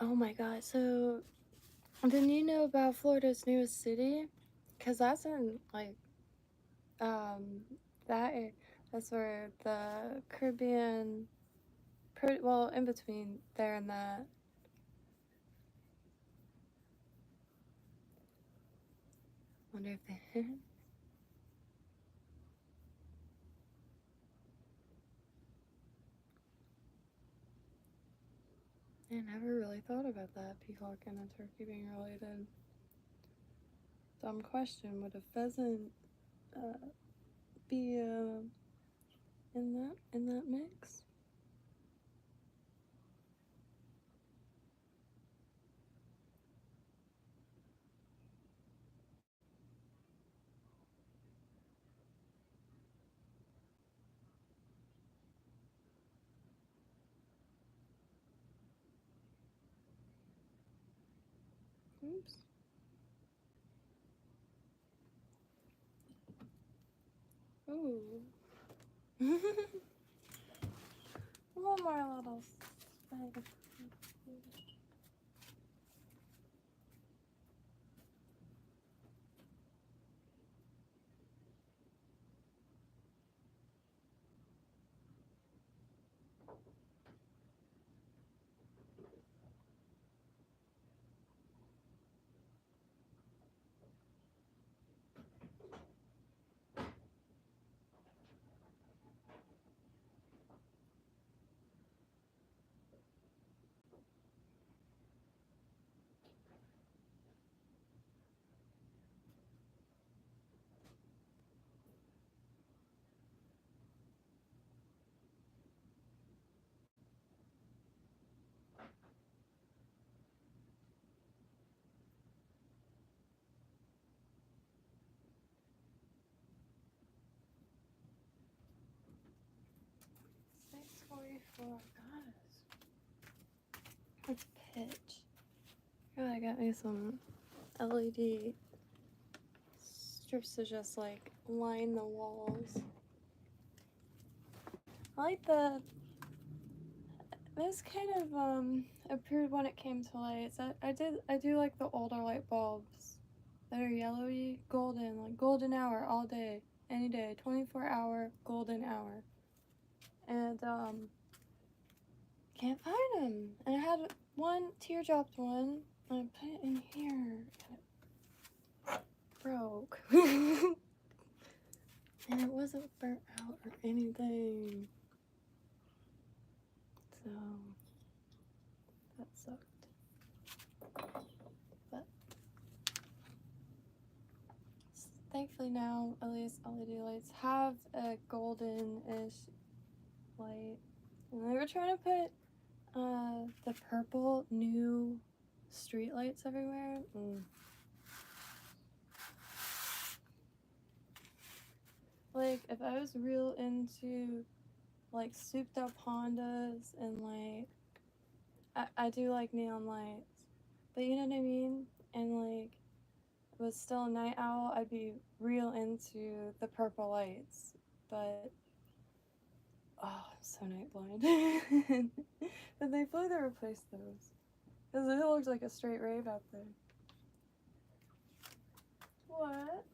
Oh my god, so didn't you know about Florida's newest city? Because that's in like that that's where the Caribbean, well, in between there and that. Wonder if they I never really thought about that, peacock and a turkey being related. Dumb question. Would a pheasant be in that mix? Oops. Ooh. One more little spider. $6.44. Let's pitch. Oh, I got me some LED strips to just like line the walls. I like it was kind of approved when it came to lights. I do like the older light bulbs that are yellowy, golden, like golden hour all day, any day, 24-hour golden hour. And can't find them. And I had one teardropped one, and I put it in here, and it broke. And it wasn't burnt out or anything. So that sucked. But thankfully now at least LED lights have a golden-ish light. And they were trying to put the purple new street lights everywhere. Like if I was real into like souped up Hondas and like I do like neon lights, but you know what I mean? And like was still a night owl, I'd be real into the purple lights. But oh, I'm so night blind. But they fully replaced those. Because it looks like a straight rave out there. What?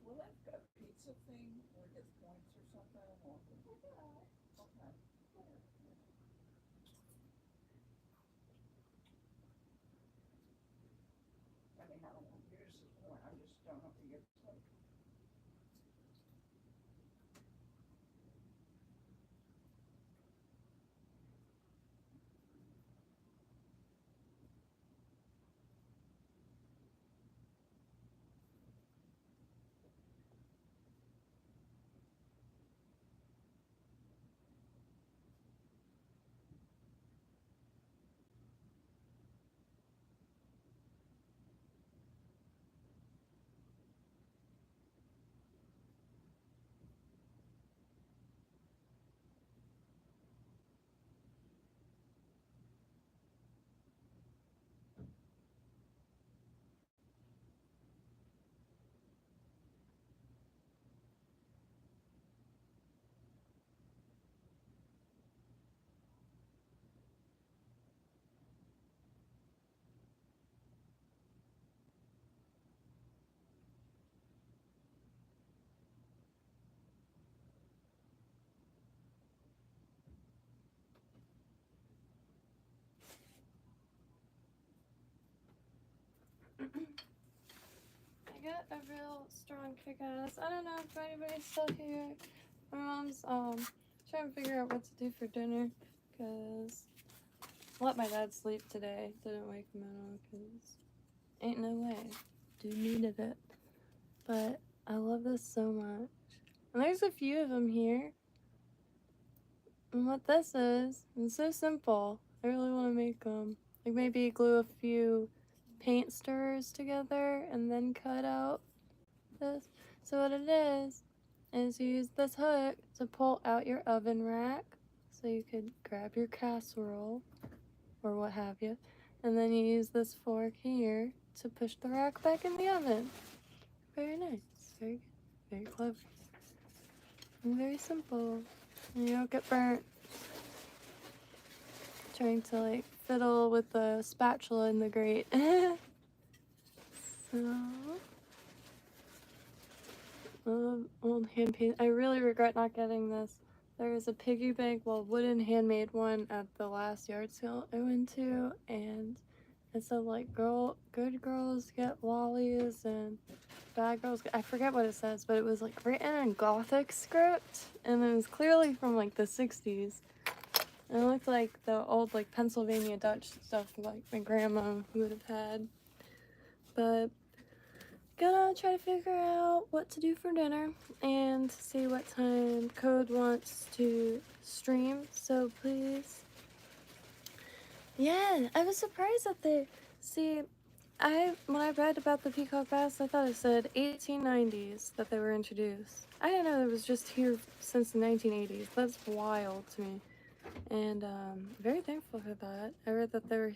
Will that pizza thing or get points or something? Or? Okay. I mean, I don't want to use this point. I just don't have to get points. I got a real strong kick-ass. I don't know if anybody's still here. My mom's trying to figure out what to do for dinner because I let my dad sleep today. Didn't wake him up because ain't no way. Dude needed it. But I love this so much. And there's a few of them here. And what this is, it's so simple. I really want to make them. Like maybe glue a few paint stirrers together and then cut out this. So what it is you use this hook to pull out your oven rack so you could grab your casserole or what have you. And then you use this fork here to push the rock back in the oven. Very nice. Very good. Very clever. And very simple. And you don't get burnt trying to like fiddle with the spatula in the grate. So, old hand paint. I really regret not getting this. There was a piggy bank, well, wooden handmade one at the last yard sale I went to, and it said like good girls get lollies and bad girls I forget what it says, but it was like written in Gothic script, and it was clearly from like the 60s. And it looked like the old like Pennsylvania Dutch stuff like my grandma would have had. But gonna try to figure out what to do for dinner and see what time Code wants to stream. So please. Yeah, I was surprised that they when I read about the peacock bass, I thought it said 1890s that they were introduced. I didn't know it was just here since the 1980s. That's wild to me. And very thankful for that. I read that they were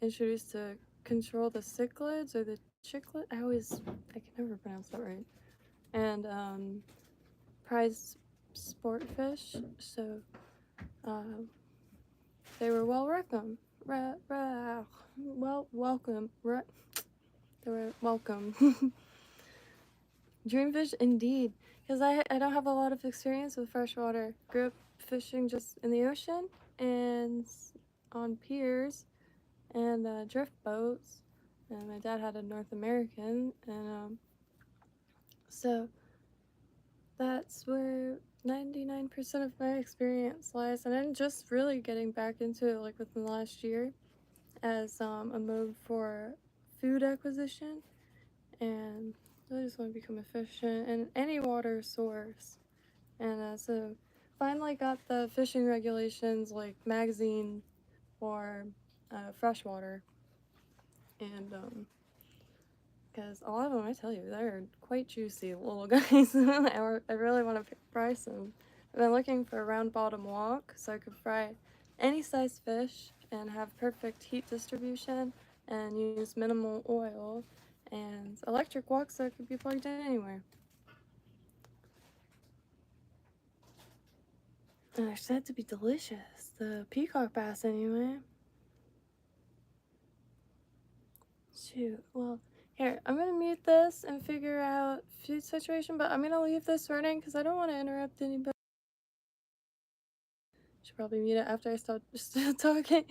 introduced to control the cichlids or the chicklid. I can never pronounce that right. And prize sport fish. So they were well welcome. Welcome. They were welcome. Dreamfish indeed. Because I don't have a lot of experience with freshwater. Grew up fishing just in the ocean and on piers and drift boats. And my dad had a North American, and so that's where 99% of my experience lies. And I'm just really getting back into it like within the last year as a mode for food acquisition, and I just want to become efficient in any water source. And so finally got the fishing regulations like magazine for freshwater, and because a lot of them, I tell you, they're quite juicy little guys. I really want to fry some. I've been looking for a round bottom wok so I could fry any size fish and have perfect heat distribution and use minimal oil, and electric wok so it could be plugged in anywhere. And they're said to be delicious. The peacock bass anyway. Shoot, well, here, I'm gonna mute this and figure out food situation, but I'm gonna leave this running because I don't want to interrupt anybody. Should probably mute it after I stop talking,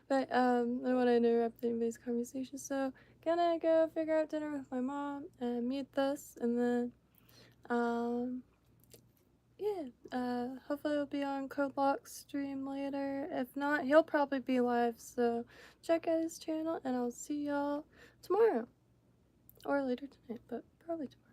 but I don't want to interrupt anybody's conversation, so gonna go figure out dinner with my mom and mute this, and then yeah, hopefully it'll be on Codeblock's stream later. If not, he'll probably be live, so check out his channel, and I'll see y'all tomorrow. Or later tonight, but probably tomorrow.